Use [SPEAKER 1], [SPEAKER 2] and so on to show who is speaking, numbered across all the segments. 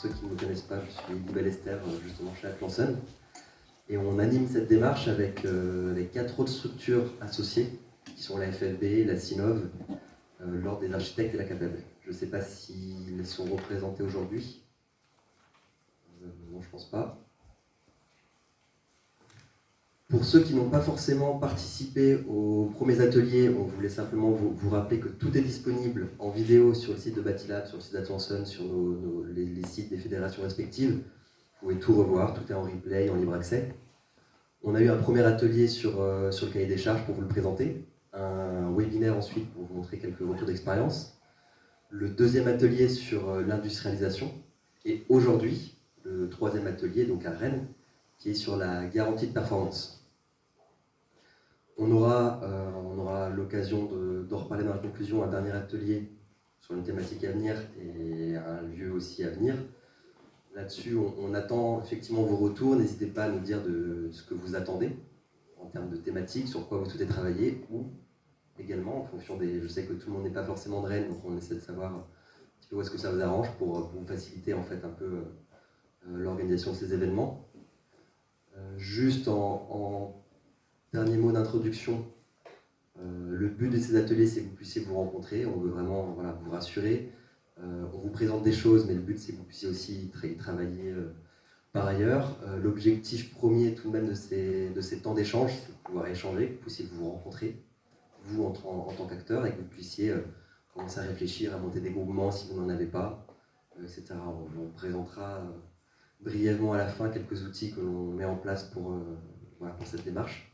[SPEAKER 1] ceux qui ne me connaissent pas, je suis Guy Ballester, justement chez Atlanson. Et on anime cette démarche avec 4 autres structures associées, qui sont la FFB, la CINOV, l'Ordre des architectes et la CAPEB. Je ne sais pas s'ils sont représentés aujourd'hui. Non, je ne pense pas. Pour ceux qui n'ont pas forcément participé aux premiers ateliers, on voulait simplement vous rappeler que tout est disponible en vidéo sur le site de Battilab, sur le site d'Atlanson, sur les sites des fédérations respectives. Vous pouvez tout revoir, tout est en replay, en libre accès. On a eu un premier atelier sur le cahier des charges pour vous le présenter, un webinaire ensuite pour vous montrer quelques retours d'expérience, le deuxième atelier sur l'industrialisation, et aujourd'hui, le troisième atelier, donc à Rennes, qui est sur la garantie de performance. On aura l'occasion d'en reparler dans la conclusion, un dernier atelier sur une thématique à venir et un lieu aussi à venir. Là-dessus, on attend effectivement vos retours. N'hésitez pas à nous dire de ce que vous attendez en termes de thématique, sur quoi vous souhaitez travailler, ou également en fonction des... Je sais que tout le monde n'est pas forcément de Rennes, donc on essaie de savoir un petit peu où est-ce que ça vous arrange pour vous faciliter en fait un peu l'organisation de ces événements. Juste en dernier mot d'introduction, le but de ces ateliers, c'est que vous puissiez vous rencontrer. On veut vraiment vous rassurer. On vous présente des choses, mais le but, c'est que vous puissiez aussi travailler par ailleurs. L'objectif premier, tout de même, de ces temps d'échange, c'est de pouvoir échanger, que vous puissiez vous rencontrer, vous en tant qu'acteur, et que vous puissiez commencer à réfléchir, à monter des groupements si vous n'en avez pas, etc. On vous présentera brièvement à la fin quelques outils que l'on met en place pour cette démarche.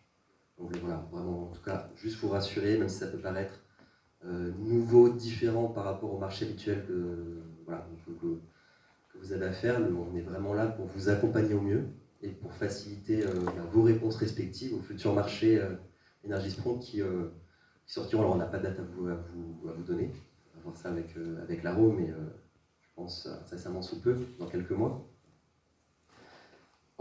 [SPEAKER 1] Donc voilà, vraiment, en tout cas, juste vous rassurer, même si ça peut paraître nouveau, différent par rapport au marché habituel que vous avez à faire, on est vraiment là pour vous accompagner au mieux et pour faciliter vos réponses respectives au futur marché Energisprong qui sortiront. Alors on n'a pas de date à vous donner, on va voir ça avec l'ARO, mais je pense sincèrement sous peu, dans quelques mois.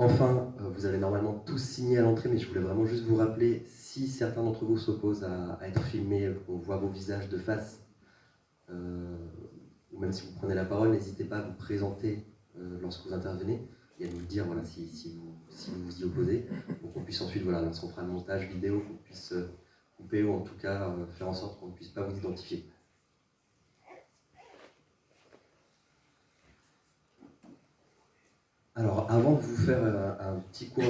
[SPEAKER 1] Enfin, vous avez normalement tous signé à l'entrée, mais je voulais vraiment juste vous rappeler, si certains d'entre vous s'opposent à être filmés, qu'on voit vos visages de face, ou même si vous prenez la parole, n'hésitez pas à vous présenter lorsque vous intervenez, et à nous dire si vous vous y opposez, pour qu'on puisse ensuite, lorsqu'on fera le montage vidéo, qu'on puisse couper, ou en tout cas faire en sorte qu'on ne puisse pas vous identifier. Alors, avant de vous faire un petit cours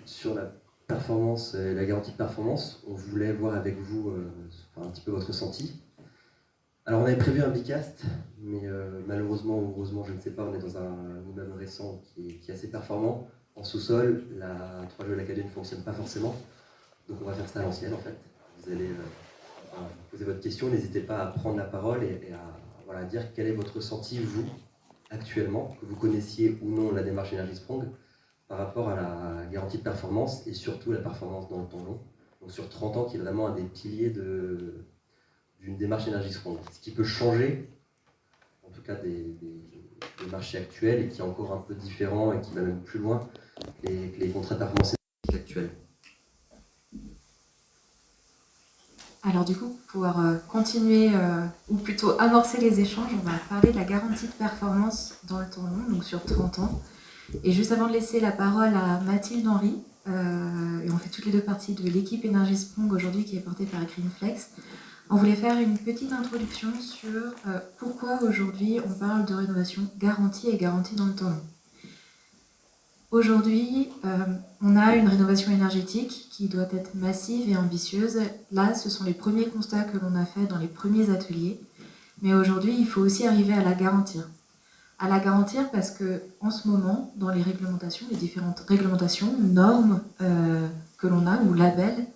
[SPEAKER 1] sur la performance et la garantie de performance, on voulait voir avec vous un petit peu votre ressenti. Alors, on avait prévu un bicast, mais malheureusement ou heureusement, je ne sais pas, on est dans un immeuble récent qui est assez performant. En sous-sol, la 3G de l'Académie ne fonctionne pas forcément, donc on va faire ça à l'ancienne en fait. Vous allez poser votre question, n'hésitez pas à prendre la parole et à dire quel est votre ressenti, vous, actuellement, que vous connaissiez ou non la démarche Energisprong par rapport à la garantie de performance et surtout la performance dans le temps long, donc sur 30 ans qui est vraiment un des piliers d'une démarche Energisprong. Ce qui peut changer, en tout cas des marchés actuels et qui est encore un peu différent et qui va même plus loin que les contrats de performance actuels.
[SPEAKER 2] Alors du coup, pour continuer, ou plutôt amorcer les échanges, on va parler de la garantie de performance dans le temps long, donc sur 30 ans. Et juste avant de laisser la parole à Mathilde Henry, et on fait toutes les deux parties de l'équipe Energisprong aujourd'hui qui est portée par Greenflex, on voulait faire une petite introduction sur pourquoi aujourd'hui on parle de rénovation garantie et garantie dans le temps long. Aujourd'hui, on a une rénovation énergétique qui doit être massive et ambitieuse. Là, ce sont les premiers constats que l'on a faits dans les premiers ateliers. Mais aujourd'hui, il faut aussi arriver à la garantir. À la garantir parce qu'en ce moment, dans les réglementations, les différentes réglementations, normes que l'on a, ou labels,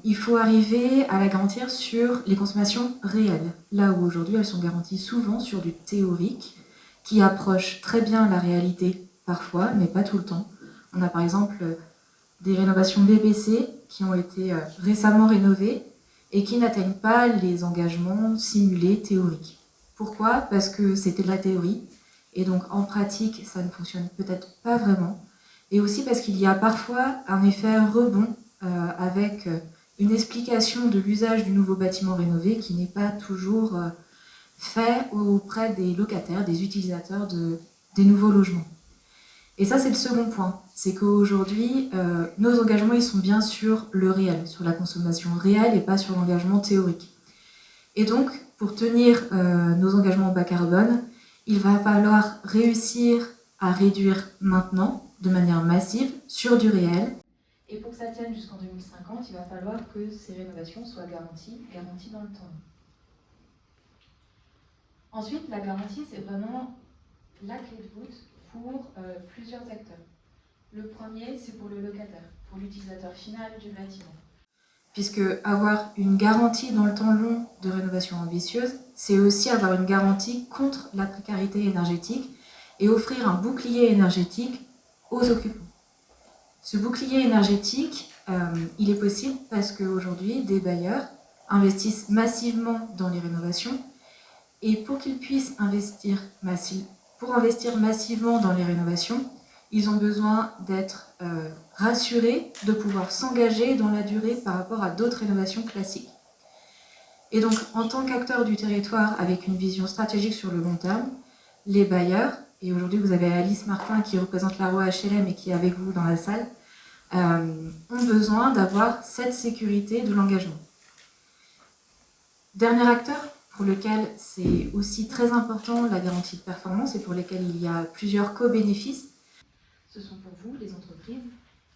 [SPEAKER 2] il faut arriver à la garantir sur les consommations réelles. Là où aujourd'hui, elles sont garanties souvent sur du théorique, qui approche très bien la réalité parfois, mais pas tout le temps. On a par exemple des rénovations BBC qui ont été récemment rénovées et qui n'atteignent pas les engagements simulés théoriques. Pourquoi ? Parce que c'était de la théorie, et donc en pratique, ça ne fonctionne peut-être pas vraiment. Et aussi parce qu'il y a parfois un effet rebond avec une explication de l'usage du nouveau bâtiment rénové qui n'est pas toujours fait auprès des locataires, des utilisateurs de des nouveaux logements. Et ça, c'est le second point. C'est qu'aujourd'hui, nos engagements, ils sont bien sur le réel, sur la consommation réelle et pas sur l'engagement théorique. Et donc, pour tenir nos engagements bas carbone, il va falloir réussir à réduire maintenant, de manière massive, sur du réel. Et pour que ça tienne jusqu'en 2050, il va falloir que ces rénovations soient garanties dans le temps. Ensuite, la garantie, c'est vraiment la clé de voûte pour plusieurs acteurs. Le premier, c'est pour le locataire, pour l'utilisateur final du bâtiment. Puisque avoir une garantie dans le temps long de rénovation ambitieuse, c'est aussi avoir une garantie contre la précarité énergétique et offrir un bouclier énergétique aux occupants. Ce bouclier énergétique, il est possible parce qu'aujourd'hui, des bailleurs investissent massivement dans les rénovations et pour qu'ils puissent investir massivement dans les rénovations, ils ont besoin d'être rassurés, de pouvoir s'engager dans la durée par rapport à d'autres rénovations classiques. Et donc, en tant qu'acteur du territoire avec une vision stratégique sur le long terme, les bailleurs, et aujourd'hui vous avez Alice Martin qui représente la ROA HLM et qui est avec vous dans la salle, ont besoin d'avoir cette sécurité de l'engagement. Dernier acteur pour lequel c'est aussi très important la garantie de performance et pour lesquels il y a plusieurs co-bénéfices, ce sont pour vous, les entreprises,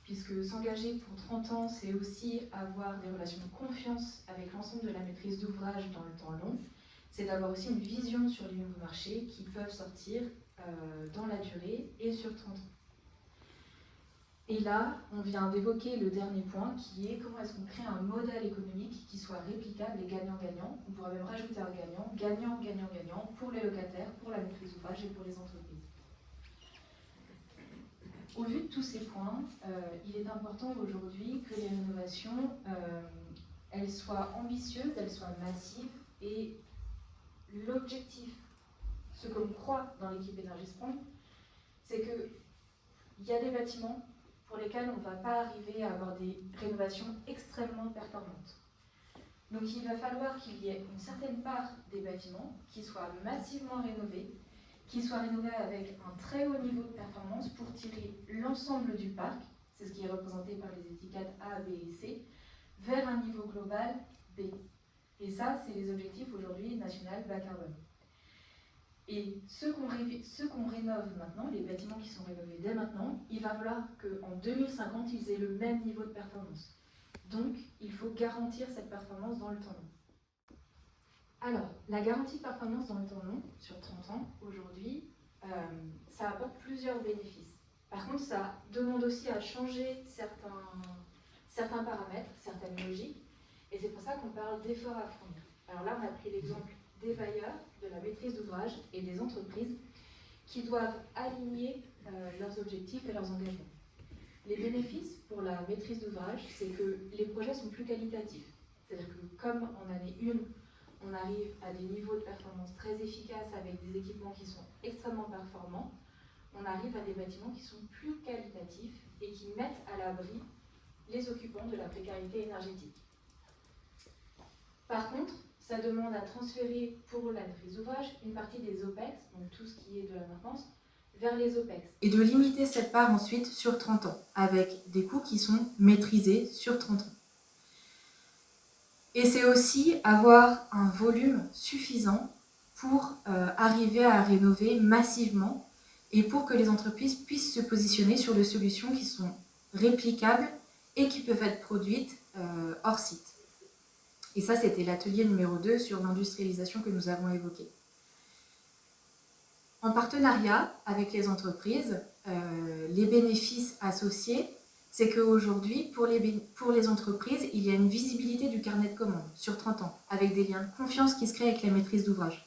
[SPEAKER 2] puisque s'engager pour 30 ans, c'est aussi avoir des relations de confiance avec l'ensemble de la maîtrise d'ouvrage dans le temps long. C'est d'avoir aussi une vision sur les nouveaux marchés qui peuvent sortir dans la durée et sur 30 ans. Et là, on vient d'évoquer le dernier point qui est comment est-ce qu'on crée un modèle économique qui soit réplicable et gagnant-gagnant. On pourrait même rajouter un gagnant, gagnant-gagnant-gagnant pour les locataires, pour la maîtrise d'ouvrage et pour les entreprises. Au vu de tous ces points, il est important aujourd'hui que les rénovations elles soient ambitieuses, elles soient massives et l'objectif, ce que l'on croit dans l'équipe Énergie-Sprong, c'est qu'il y a des bâtiments pour lesquels on ne va pas arriver à avoir des rénovations extrêmement performantes. Donc il va falloir qu'il y ait une certaine part des bâtiments qui soient massivement rénovés, qui soient rénovés avec un très haut niveau de performance pour tirer l'ensemble du parc, c'est ce qui est représenté par les étiquettes A, B et C, vers un niveau global B. Et ça, c'est les objectifs aujourd'hui national bas carbone. Et ceux qu'on rénove maintenant, les bâtiments qui sont rénovés dès maintenant, il va falloir qu'en 2050, ils aient le même niveau de performance. Donc, il faut garantir cette performance dans le temps long. Alors, la garantie de performance dans le temps long, sur 30 ans, aujourd'hui, ça apporte plusieurs bénéfices. Par contre, ça demande aussi à changer certains paramètres, certaines logiques, et c'est pour ça qu'on parle d'efforts à fournir. Alors là, on a pris l'exemple des bailleurs, de la maîtrise d'ouvrage et des entreprises qui doivent aligner leurs objectifs et leurs engagements. Les bénéfices pour la maîtrise d'ouvrage, c'est que les projets sont plus qualitatifs. C'est-à-dire que comme en année 1, on arrive à des niveaux de performance très efficaces avec des équipements qui sont extrêmement performants, on arrive à des bâtiments qui sont plus qualitatifs et qui mettent à l'abri les occupants de la précarité énergétique. Par contre, ça demande à transférer pour la maîtrise d'ouvrage une partie des OPEX, donc tout ce qui est de la maintenance, vers les OPEX. Et de limiter cette part ensuite sur 30 ans, avec des coûts qui sont maîtrisés sur 30 ans. Et c'est aussi avoir un volume suffisant pour arriver à rénover massivement et pour que les entreprises puissent se positionner sur des solutions qui sont réplicables et qui peuvent être produites hors site. Et ça, c'était l'atelier numéro 2 sur l'industrialisation que nous avons évoqué. En partenariat avec les entreprises, les bénéfices associés, c'est qu'aujourd'hui, pour les entreprises, il y a une visibilité du carnet de commandes sur 30 ans, avec des liens de confiance qui se créent avec la maîtrise d'ouvrage.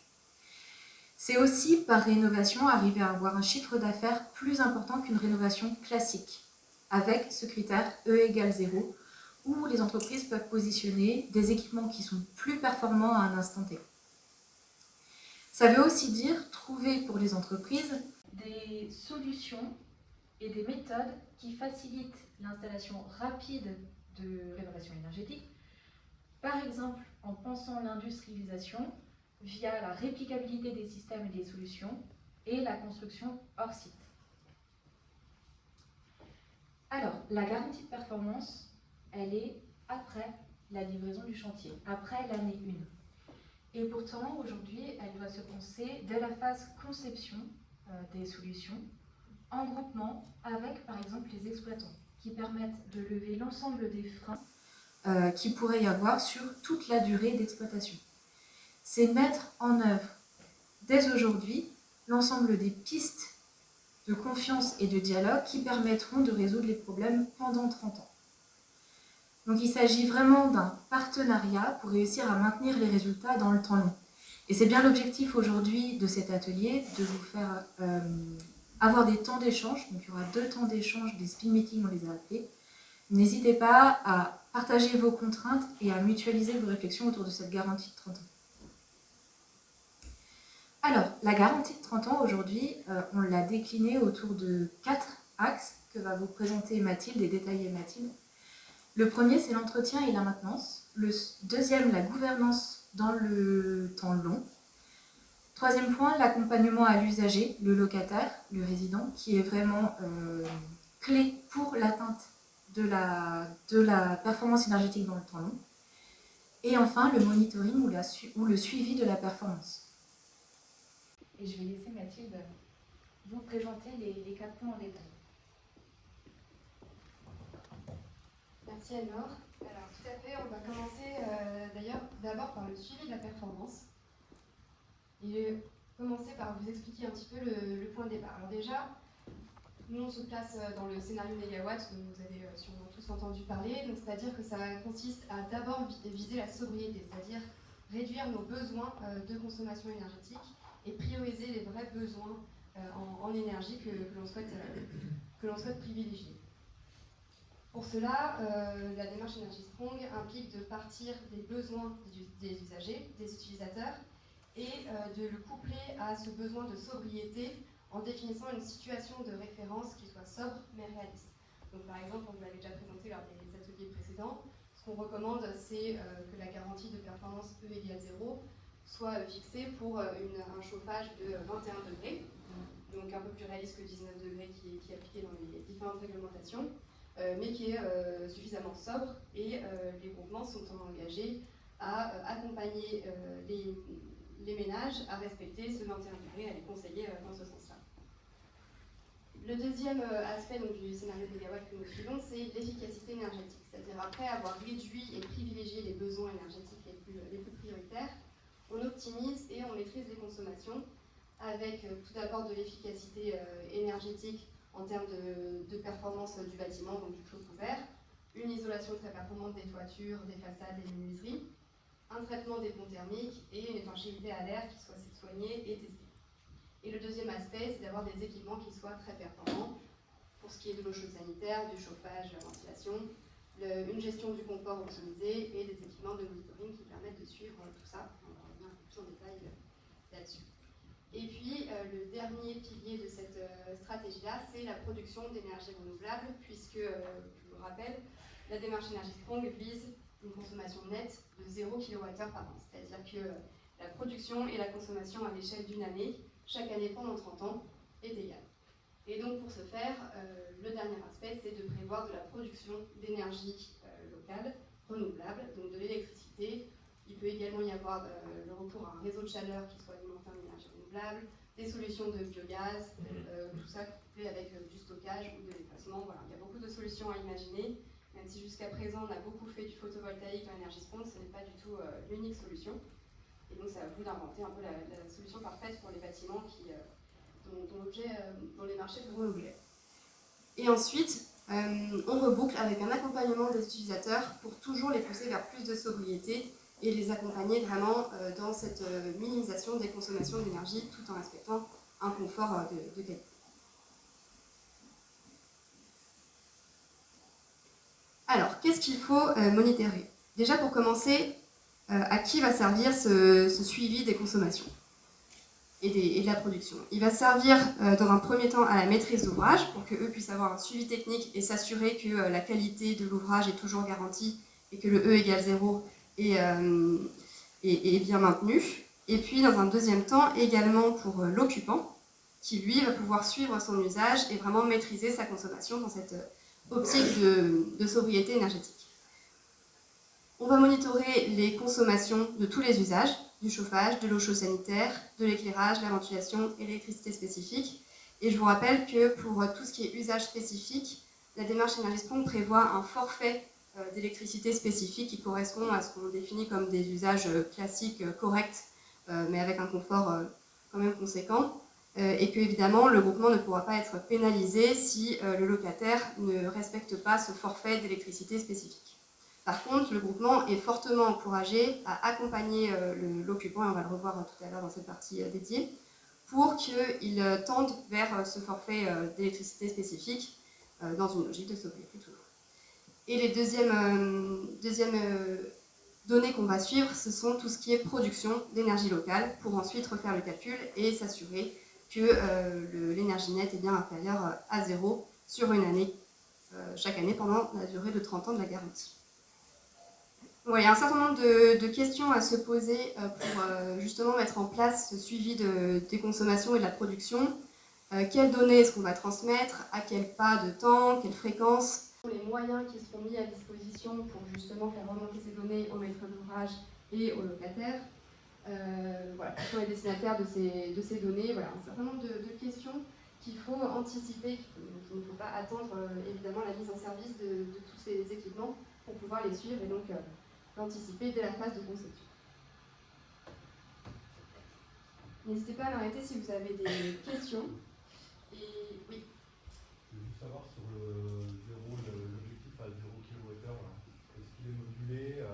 [SPEAKER 2] C'est aussi, par rénovation, arriver à avoir un chiffre d'affaires plus important qu'une rénovation classique, avec ce critère E égale 0, où les entreprises peuvent positionner des équipements qui sont plus performants à un instant T. Ça veut aussi dire trouver pour les entreprises des solutions et des méthodes qui facilitent l'installation rapide de rénovation énergétique, par exemple en pensant l'industrialisation via la réplicabilité des systèmes et des solutions et la construction hors site. Alors, la garantie de performance, elle est après la livraison du chantier, après l'année 1. Et pourtant, aujourd'hui, elle doit se penser dès la phase conception des solutions, en groupement avec, par exemple, les exploitants, qui permettent de lever l'ensemble des freins qu'il pourrait y avoir sur toute la durée d'exploitation. C'est mettre en œuvre, dès aujourd'hui, l'ensemble des pistes de confiance et de dialogue qui permettront de résoudre les problèmes pendant 30 ans. Donc il s'agit vraiment d'un partenariat pour réussir à maintenir les résultats dans le temps long. Et c'est bien l'objectif aujourd'hui de cet atelier, de vous faire avoir des temps d'échange. Donc il y aura 2 temps d'échange, des speed meetings, on les a appelés. N'hésitez pas à partager vos contraintes et à mutualiser vos réflexions autour de cette garantie de 30 ans. Alors, la garantie de 30 ans, aujourd'hui, on l'a déclinée autour de 4 axes que va vous présenter Mathilde et détailler Mathilde. Le premier, c'est l'entretien et la maintenance. Le deuxième, la gouvernance dans le temps long. Troisième point, l'accompagnement à l'usager, le locataire, le résident, qui est vraiment clé pour l'atteinte de la performance énergétique dans le temps long. Et enfin, le monitoring ou le suivi de la performance. Et je vais laisser Mathilde vous présenter les 4 points en détail.
[SPEAKER 3] Merci Anne-Laure. Alors tout à fait, on va commencer d'abord par le suivi de la performance. Et commencer par vous expliquer un petit peu le point de départ. Alors déjà, nous on se place dans le scénario mégawatt dont vous avez sûrement tous entendu parler. Donc c'est-à-dire que ça consiste à d'abord viser la sobriété, c'est-à-dire réduire nos besoins de consommation énergétique et prioriser les vrais besoins en énergie que l'on souhaite privilégier. Pour cela, la démarche Energy Strong implique de partir des besoins des usagers, des utilisateurs, et de le coupler à ce besoin de sobriété en définissant une situation de référence qui soit sobre mais réaliste. Donc par exemple, on vous l'avait déjà présenté lors des ateliers précédents, ce qu'on recommande, c'est que la garantie de performance E égale 0 soit fixée pour un chauffage de 21 degrés, donc un peu plus réaliste que 19 degrés qui est appliqué dans les différentes réglementations, mais qui est suffisamment sobre, et les groupements sont engagés à accompagner les ménages à respecter ce 21 degrés, à les conseiller dans ce sens-là. Le deuxième aspect donc, du scénario de mégawatt que nous suivons, c'est l'efficacité énergétique. C'est-à-dire après avoir réduit et privilégié les besoins énergétiques les plus prioritaires, on optimise et on maîtrise les consommations avec tout d'abord de l'efficacité énergétique en termes de performance du bâtiment, donc du clos couvert, une isolation très performante des toitures, des façades et des menuiseries, un traitement des ponts thermiques et une étanchéité à l'air qui soit soignée et testée. Et le deuxième aspect, c'est d'avoir des équipements qui soient très performants pour ce qui est de l'eau chaude sanitaire, du chauffage, de la ventilation, une gestion du confort optimisée et des équipements de monitoring qui permettent de suivre tout ça. On va revenir un peu plus en détail là-dessus. Et puis, le dernier pilier de cette stratégie-là, c'est la production d'énergie renouvelable, puisque, je vous rappelle, la démarche Energy Strong vise une consommation nette de 0 kWh par an. C'est-à-dire que la production et la consommation à l'échelle d'une année, chaque année pendant 30 ans, est égale. Et donc, pour ce faire, le dernier aspect, c'est de prévoir de la production d'énergie locale, renouvelable, donc de l'électricité. Il peut également y avoir le recours à un réseau de chaleur qui soit alimenté en énergie renouvelable, des solutions de biogaz, tout ça couplé avec du stockage ou de l'effacement. Voilà. Il y a beaucoup de solutions à imaginer, même si jusqu'à présent on a beaucoup fait du photovoltaïque en énergie Strong, ce n'est pas du tout l'unique solution. Et donc c'est à vous d'inventer un peu la solution parfaite pour les bâtiments dont les marchés seront renouvelés. Et ensuite, on reboucle avec un accompagnement des utilisateurs pour toujours les pousser vers plus de sobriété et les accompagner vraiment dans cette minimisation des consommations d'énergie tout en respectant un confort de qualité. Alors, qu'est-ce qu'il faut monitorer? Déjà, pour commencer, à qui va servir ce suivi des consommations et de la production? Il va servir dans un premier temps à la maîtrise d'ouvrage pour qu'eux puissent avoir un suivi technique et s'assurer que la qualité de l'ouvrage est toujours garantie et que le E égale 0 est bien maintenu. Et puis dans un deuxième temps également pour l'occupant qui lui va pouvoir suivre son usage et vraiment maîtriser sa consommation dans cette optique de sobriété énergétique. On va monitorer les consommations de tous les usages, du chauffage, de l'eau chaude sanitaire, de l'éclairage, la ventilation et l'électricité spécifique. Et je vous rappelle que pour tout ce qui est usage spécifique, la démarche Énergisprong prévoit un forfait d'électricité spécifique qui correspond à ce qu'on définit comme des usages classiques corrects, mais avec un confort quand même conséquent. Et que évidemment le groupement ne pourra pas être pénalisé si le locataire ne respecte pas ce forfait d'électricité spécifique. Par contre, le groupement est fortement encouragé à accompagner l'occupant, et on va le revoir tout à l'heure dans cette partie dédiée, pour qu'il tende vers ce forfait d'électricité spécifique dans une logique de sobriété toujours. Et les deuxièmes données qu'on va suivre, ce sont tout ce qui est production d'énergie locale, pour ensuite refaire le calcul et s'assurer que l'énergie nette est bien inférieure à 0 sur une année, chaque année pendant la durée de 30 ans de la garantie. Bon, il y a un certain nombre de questions à se poser pour justement mettre en place ce suivi des consommations et de la production. Quelles données est-ce qu'on va transmettre, à quel pas de temps, quelle fréquence, les moyens qui seront mis à disposition pour justement faire remonter ces données au maître d'ouvrage et aux locataires. Voilà, qui sont les destinataires de ces données. Voilà, un certain nombre de questions qu'il faut anticiper, qu'il ne faut pas attendre évidemment la mise en service de tous ces équipements pour pouvoir les suivre et donc l'anticiper dès la phase de conception. N'hésitez pas à m'arrêter si vous avez des questions. Et oui.
[SPEAKER 4] Je veux juste savoir sur l'objectif à 0 kWh, est-ce qu'il est modulé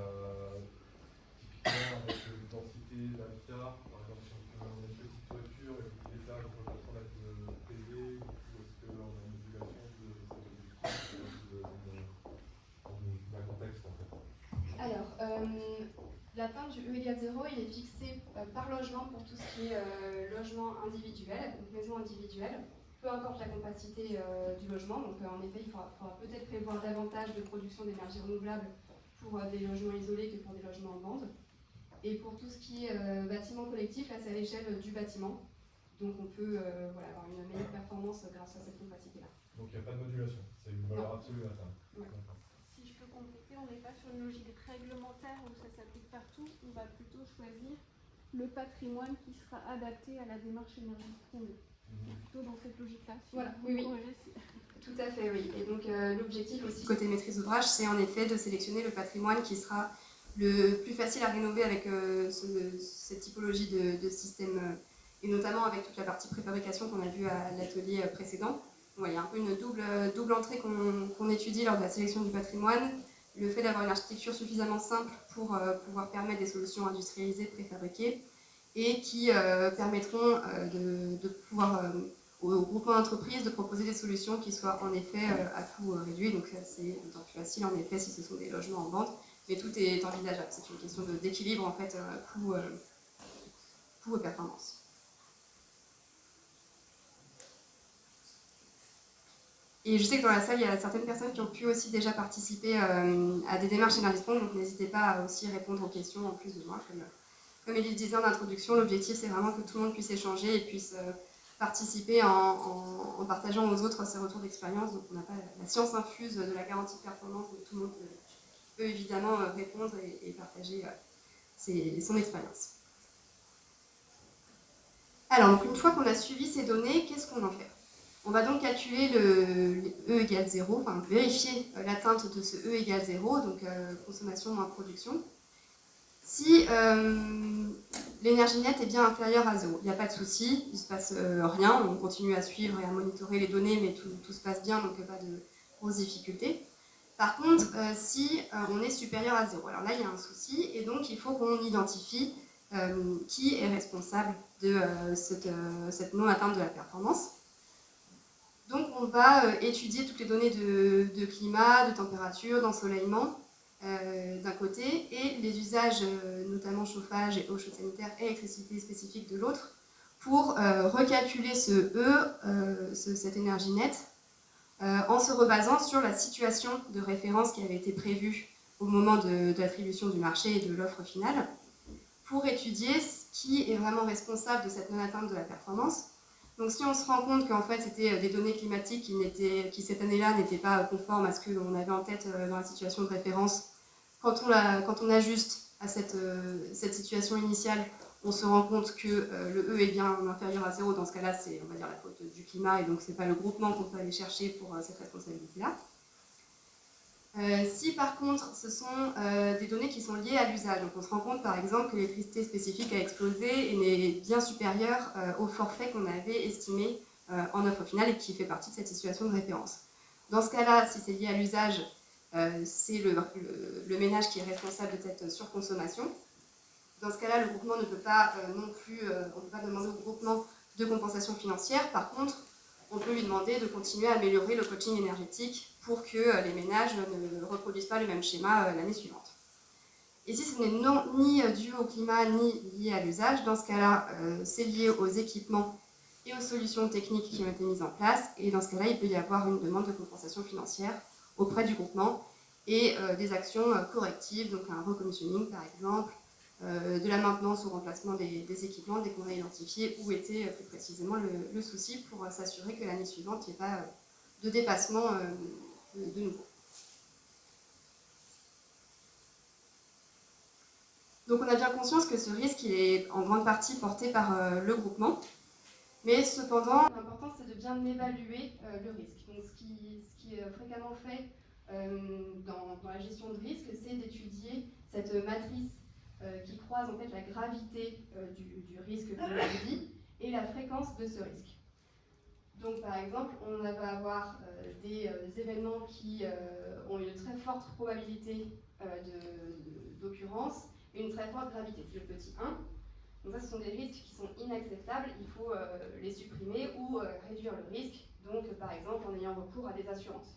[SPEAKER 4] typiquement avec une densité d'habitat, par exemple si on a une petite toiture et que l'étage on peut pas être PV, ou est-ce qu'on a une modulation de cet objectif d'un contexte en fait?
[SPEAKER 3] Alors, l'atteinte du E égale 0, il est fixé par logement pour tout ce qui est logement individuel, donc maison individuelle, peu importe la capacité du logement. Donc en effet, il faudra peut-être prévoir davantage de production d'énergie renouvelable pour des logements isolés que pour des logements en bande. Et pour tout ce qui est bâtiment collectif, là c'est à l'échelle du bâtiment. Donc on peut avoir une meilleure performance grâce à cette capacité-là.
[SPEAKER 4] Donc il n'y a pas de modulation, c'est une valeur absolue à atteindre.
[SPEAKER 3] Ouais.
[SPEAKER 5] Si je peux compléter, on n'est pas sur une logique réglementaire où ça s'applique partout, on va plutôt choisir le patrimoine qui sera adapté à la démarche Énergisprong. Plutôt dans cette logique-là. Si
[SPEAKER 3] voilà, oui. Tout à fait, oui. Et donc l'objectif aussi côté maîtrise d'ouvrage, c'est en effet de sélectionner le patrimoine qui sera le plus facile à rénover avec cette typologie de système, et notamment avec toute la partie préfabrication qu'on a vue à l'atelier précédent. Donc, il y a un peu une double entrée qu'on étudie lors de la sélection du patrimoine. Le fait d'avoir une architecture suffisamment simple pour pouvoir permettre des solutions industrialisées préfabriquées et qui permettront de pouvoir aux groupements d'entreprises de proposer des solutions qui soient en effet à coût réduit. Donc c'est d'autant plus facile en effet si ce sont des logements en vente, mais tout est envisageable. C'est une question d'équilibre en fait coût et performance. Et je sais que dans la salle, il y a certaines personnes qui ont pu aussi déjà participer à des démarches Énergisprong, donc n'hésitez pas à aussi répondre aux questions en plus de moi. Comme Élie disait en introduction, l'objectif c'est vraiment que tout le monde puisse échanger et puisse participer en partageant aux autres ses retours d'expérience. Donc on n'a pas la science infuse de la garantie de performance, mais tout le monde peut évidemment répondre et partager son expérience. Alors, donc, une fois qu'on a suivi ces données, qu'est-ce qu'on en fait? On va donc calculer le E égale 0, enfin vérifier l'atteinte de ce E égale 0, donc consommation moins production. Si l'énergie nette est bien inférieure à 0, il n'y a pas de souci, il ne se passe rien, on continue à suivre et à monitorer les données, mais tout se passe bien, donc pas de grosses difficultés. Par contre, si on est supérieur à 0, alors là il y a un souci, et donc il faut qu'on identifie qui est responsable de cette non-atteinte de la performance. Donc on va étudier toutes les données de climat, de température, d'ensoleillement d'un côté, et les usages, notamment chauffage et eau chaude sanitaire et électricité spécifique de l'autre, pour recalculer ce E, cette énergie nette, en se rebasant sur la situation de référence qui avait été prévue au moment de l'attribution du marché et de l'offre finale, pour étudier qui est vraiment responsable de cette non-atteinte de la performance. Donc si on se rend compte qu'en fait c'était des données climatiques qui cette année-là n'étaient pas conformes à ce qu'on avait en tête dans la situation de référence, quand on ajuste à cette situation initiale, on se rend compte que le E est bien inférieur à 0. Dans ce cas-là, c'est, on va dire, la faute du climat, et donc c'est pas le groupement qu'on peut aller chercher pour cette responsabilité-là. Si par contre ce sont des données qui sont liées à l'usage, donc on se rend compte par exemple que l'électricité spécifique a explosé et n'est bien supérieure au forfait qu'on avait estimé en offre finale et qui fait partie de cette situation de référence. Dans ce cas-là, si c'est lié à l'usage, c'est le ménage qui est responsable de cette surconsommation. Dans ce cas-là, le groupement ne peut pas non plus, on ne peut pas demander au groupement de compensation financière. Par contre, on peut lui demander de continuer à améliorer le coaching énergétique pour que les ménages ne reproduisent pas le même schéma l'année suivante. Et si ce n'est ni dû au climat ni lié à l'usage, dans ce cas-là, c'est lié aux équipements et aux solutions techniques qui ont été mises en place. Et dans ce cas-là, il peut y avoir une demande de compensation financière auprès du groupement et des actions correctives, donc un recommissioning par exemple, de la maintenance ou remplacement des équipements dès qu'on a identifié où était plus précisément le souci pour s'assurer que l'année suivante, il n'y ait pas de dépassement de nouveau. Donc on a bien conscience que ce risque il est en grande partie porté par le groupement, mais cependant, l'important c'est de bien évaluer le risque. Donc ce qui est fréquemment fait dans la gestion de risque, c'est d'étudier cette matrice qui croise en fait la gravité du risque que l'on dit et la fréquence de ce risque. Donc par exemple, on va avoir des événements qui ont une très forte probabilité d'occurrence et une très forte gravité, le petit 1. Donc ça, ce sont des risques qui sont inacceptables, il faut les supprimer ou réduire le risque, donc par exemple en ayant recours à des assurances.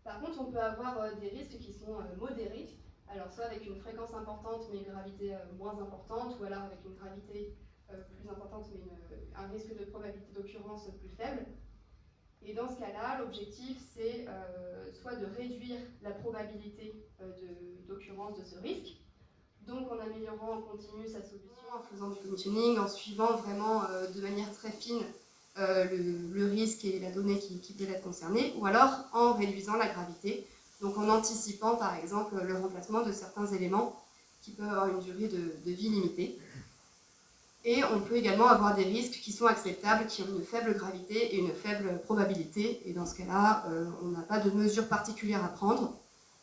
[SPEAKER 3] Par contre, on peut avoir des risques qui sont modérés, alors soit avec une fréquence importante mais une gravité moins importante, ou alors avec une gravité plus importante mais un risque de probabilité d'occurrence plus faible. Et dans ce cas-là, l'objectif c'est soit de réduire la probabilité d'occurrence de ce risque, donc en améliorant en continu sa solution, en faisant du commissioning, en suivant vraiment de manière très fine le risque et la donnée qui peut être concernée, ou alors en réduisant la gravité, donc en anticipant par exemple le remplacement de certains éléments qui peuvent avoir une durée de vie limitée. Et on peut également avoir des risques qui sont acceptables, qui ont une faible gravité et une faible probabilité, et dans ce cas-là, on n'a pas de mesures particulières à prendre,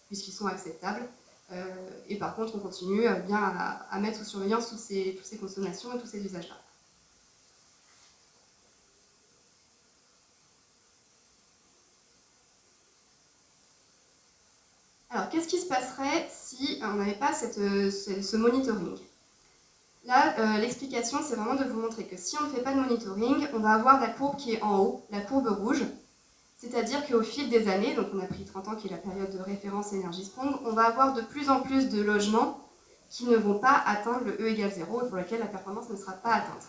[SPEAKER 3] puisqu'ils sont acceptables. Et par contre, on continue bien à mettre sous surveillance toutes ces consommations et tous ces usages-là. Alors, qu'est-ce qui se passerait si on n'avait pas ce monitoring? Là, l'explication, c'est vraiment de vous montrer que si on ne fait pas de monitoring, on va avoir la courbe qui est en haut, la courbe rouge. C'est-à-dire qu'au fil des années, donc on a pris 30 ans qui est la période de référence Energy-Sprong, on va avoir de plus en plus de logements qui ne vont pas atteindre le E égale 0 et pour lequel la performance ne sera pas atteinte.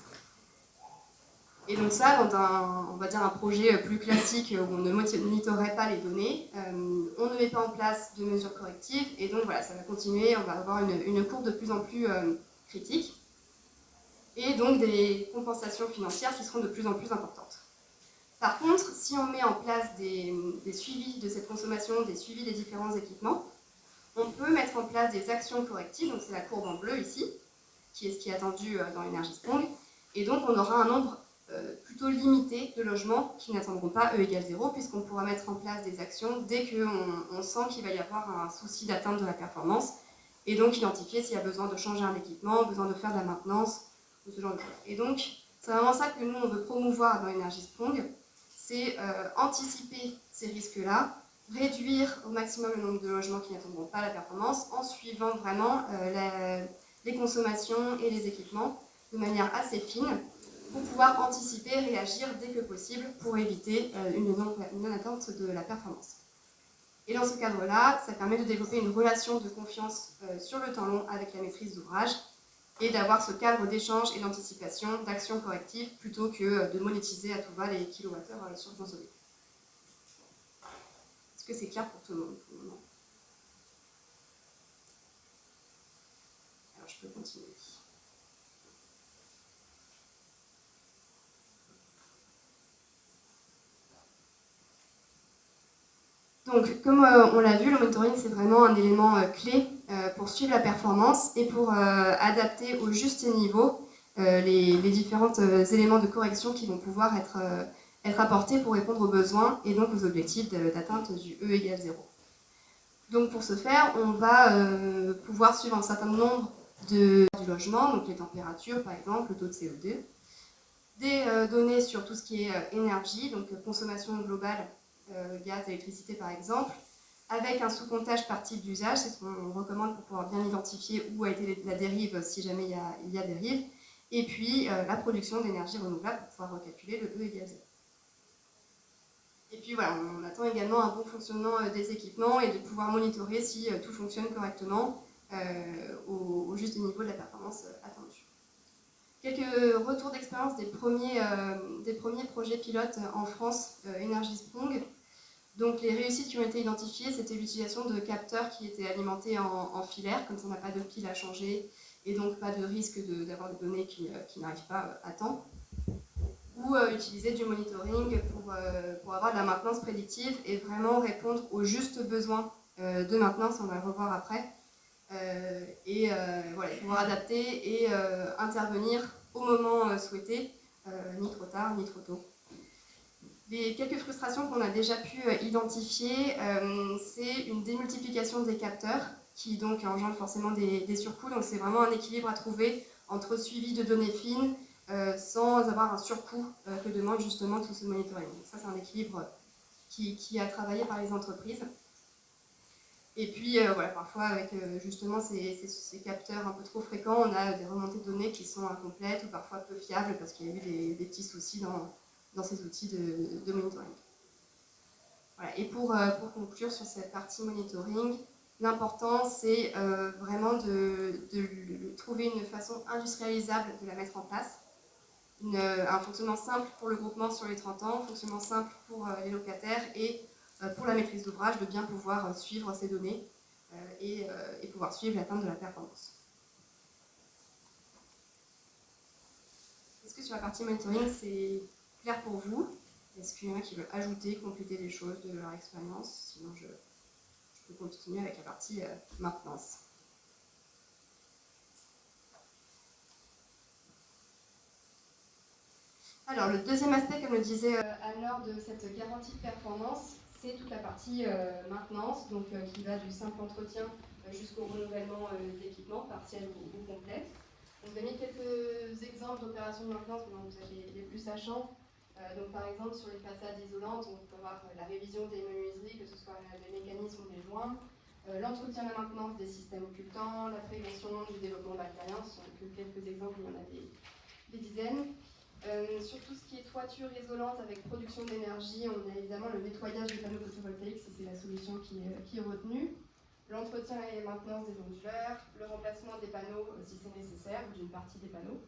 [SPEAKER 3] Et donc ça, dans on va dire un projet plus classique où on ne monitorerait pas les données, on ne met pas en place de mesures correctives et donc voilà, ça va continuer, on va avoir une courbe de plus en plus critique et donc des compensations financières qui seront de plus en plus importantes. Par contre, si on met en place des suivis de cette consommation, des suivis des différents équipements, on peut mettre en place des actions correctives, donc c'est la courbe en bleu ici, qui est ce qui est attendu dans Energy-Sprong, et donc on aura un nombre plutôt limité de logements qui n'atteindront pas E égale 0, puisqu'on pourra mettre en place des actions dès qu'on sent qu'il va y avoir un souci d'atteinte de la performance, et donc identifier s'il y a besoin de changer un équipement, besoin de faire de la maintenance, ou ce genre de choses. Et donc, c'est vraiment ça que nous, on veut promouvoir dans Energy-Sprong, c'est anticiper ces risques-là, réduire au maximum le nombre de logements qui n'atteindront pas la performance en suivant vraiment les consommations et les équipements de manière assez fine pour pouvoir anticiper et réagir dès que possible pour éviter une non-atteinte de la performance. Et dans ce cadre-là, ça permet de développer une relation de confiance sur le temps long avec la maîtrise d'ouvrage et d'avoir ce cadre d'échange et d'anticipation d'actions correctives plutôt que de monétiser à tout va les kilowattheures surconsommés. Est-ce que c'est clair pour tout le monde pour le moment? Alors je peux continuer. Donc, comme on l'a vu, le monitoring, c'est vraiment un élément clé pour suivre la performance et pour adapter au juste niveau les différents éléments de correction qui vont pouvoir être apportés pour répondre aux besoins et donc aux objectifs d'atteinte du E égale 0. Donc, pour ce faire, on va pouvoir suivre un certain nombre du logement, donc les températures par exemple, le taux de CO2, des données sur tout ce qui est énergie, donc consommation globale, gaz, électricité par exemple, avec un sous-comptage par type d'usage, c'est ce qu'on recommande pour pouvoir bien identifier où a été la dérive si jamais il y a dérive, et puis la production d'énergie renouvelable pour pouvoir recalculer le E égale 0. Et puis voilà, on attend également un bon fonctionnement des équipements et de pouvoir monitorer si tout fonctionne correctement au juste niveau de la performance attendue. Quelques retours d'expérience des premiers projets pilotes en France, Energy Sprong. Donc les réussites qui ont été identifiées, c'était l'utilisation de capteurs qui étaient alimentés en filaire, comme ça on n'a pas de pile à changer et donc pas de risque d'avoir des données qui n'arrivent pas à temps. Ou utiliser du monitoring pour avoir de la maintenance prédictive et vraiment répondre aux justes besoins de maintenance, on va le revoir après, et voilà, pouvoir adapter et intervenir au moment souhaité, ni trop tard ni trop tôt. Les quelques frustrations qu'on a déjà pu identifier, c'est une démultiplication des capteurs qui donc engendre forcément des surcoûts, donc c'est vraiment un équilibre à trouver entre suivi de données fines sans avoir un surcoût que demande justement tout ce monitoring. Donc ça, c'est un équilibre qui a travaillé par les entreprises. Et puis, voilà, parfois, avec justement ces capteurs un peu trop fréquents, on a des remontées de données qui sont incomplètes ou parfois peu fiables parce qu'il y a eu des petits soucis dans ces outils de monitoring. Voilà. Et pour conclure sur cette partie monitoring, l'important, c'est vraiment de trouver une façon industrialisable de la mettre en place. Un fonctionnement simple pour le groupement sur les 30 ans, un fonctionnement simple pour les locataires et pour la maîtrise d'ouvrage de bien pouvoir suivre ces données et pouvoir suivre l'atteinte de la performance. Est-ce que sur la partie monitoring, c'est clair pour vous? Est-ce qu'il y en a qui veulent ajouter, compléter des choses de leur expérience? Sinon, je peux continuer avec la partie maintenance. Alors, le deuxième aspect, comme le disait Anne-Laure, de cette garantie de performance, c'est toute la partie maintenance, donc qui va du simple entretien jusqu'au renouvellement d'équipements, partiels ou complètes. On vous a mis quelques exemples d'opérations de maintenance, maintenant vous avez les plus sachants. Donc par exemple, sur les façades isolantes, on peut avoir la révision des menuiseries, que ce soit des mécanismes ou des joints, l'entretien et la maintenance des systèmes occultants, la prévention du développement bactérien, ce sont que quelques exemples, il y en a des dizaines. Sur tout ce qui est toiture isolante avec production d'énergie, on a évidemment le nettoyage des panneaux photovoltaïques, c'est la solution qui est retenue. L'entretien et maintenance des onduleurs, le remplacement des panneaux si c'est nécessaire, ou d'une partie des panneaux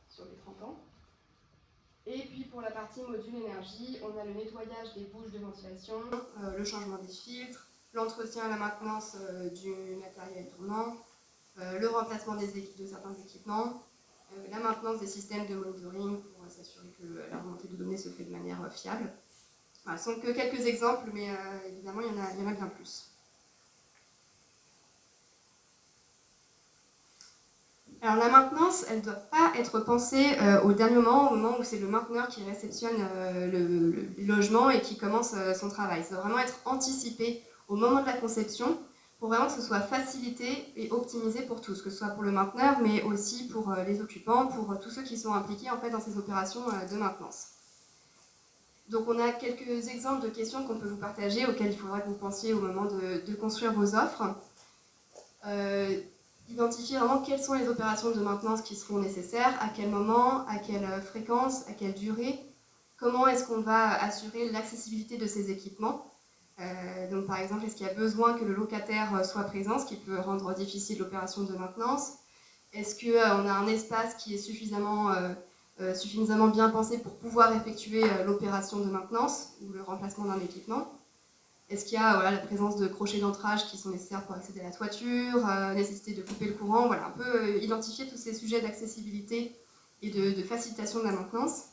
[SPEAKER 3] sur les 30 ans. Et puis pour la partie module énergie, on a le nettoyage des bouches de ventilation, le changement des filtres, l'entretien et la maintenance du matériel tournant, le remplacement de certains équipements, la maintenance des systèmes de monitoring pour s'assurer que la remontée de données se fait de manière fiable. Voilà, ce ne sont que quelques exemples, mais évidemment, il y en a bien plus. Alors la maintenance, elle ne doit pas être pensée au dernier moment, au moment où c'est le mainteneur qui réceptionne le logement et qui commence son travail. Ça doit vraiment être anticipé au moment de la conception pour vraiment que ce soit facilité et optimisé pour tous, que ce soit pour le mainteneur, mais aussi pour les occupants, pour tous ceux qui sont impliqués en fait, dans ces opérations de maintenance. Donc on a quelques exemples de questions qu'on peut vous partager, auxquelles il faudra que vous pensiez au moment de construire vos offres. Identifier vraiment quelles sont les opérations de maintenance qui seront nécessaires, à quel moment, à quelle fréquence, à quelle durée, comment est-ce qu'on va assurer l'accessibilité de ces équipements. Donc par exemple, est-ce qu'il y a besoin que le locataire soit présent, ce qui peut rendre difficile l'opération de maintenance? Est-ce qu'on a un espace qui est suffisamment bien pensé pour pouvoir effectuer l'opération de maintenance ou le remplacement d'un équipement? Est-ce qu'il y a la présence de crochets d'ancrage qui sont nécessaires pour accéder à la toiture, nécessité de couper le courant, voilà, un peu identifier tous ces sujets d'accessibilité et de facilitation de la maintenance.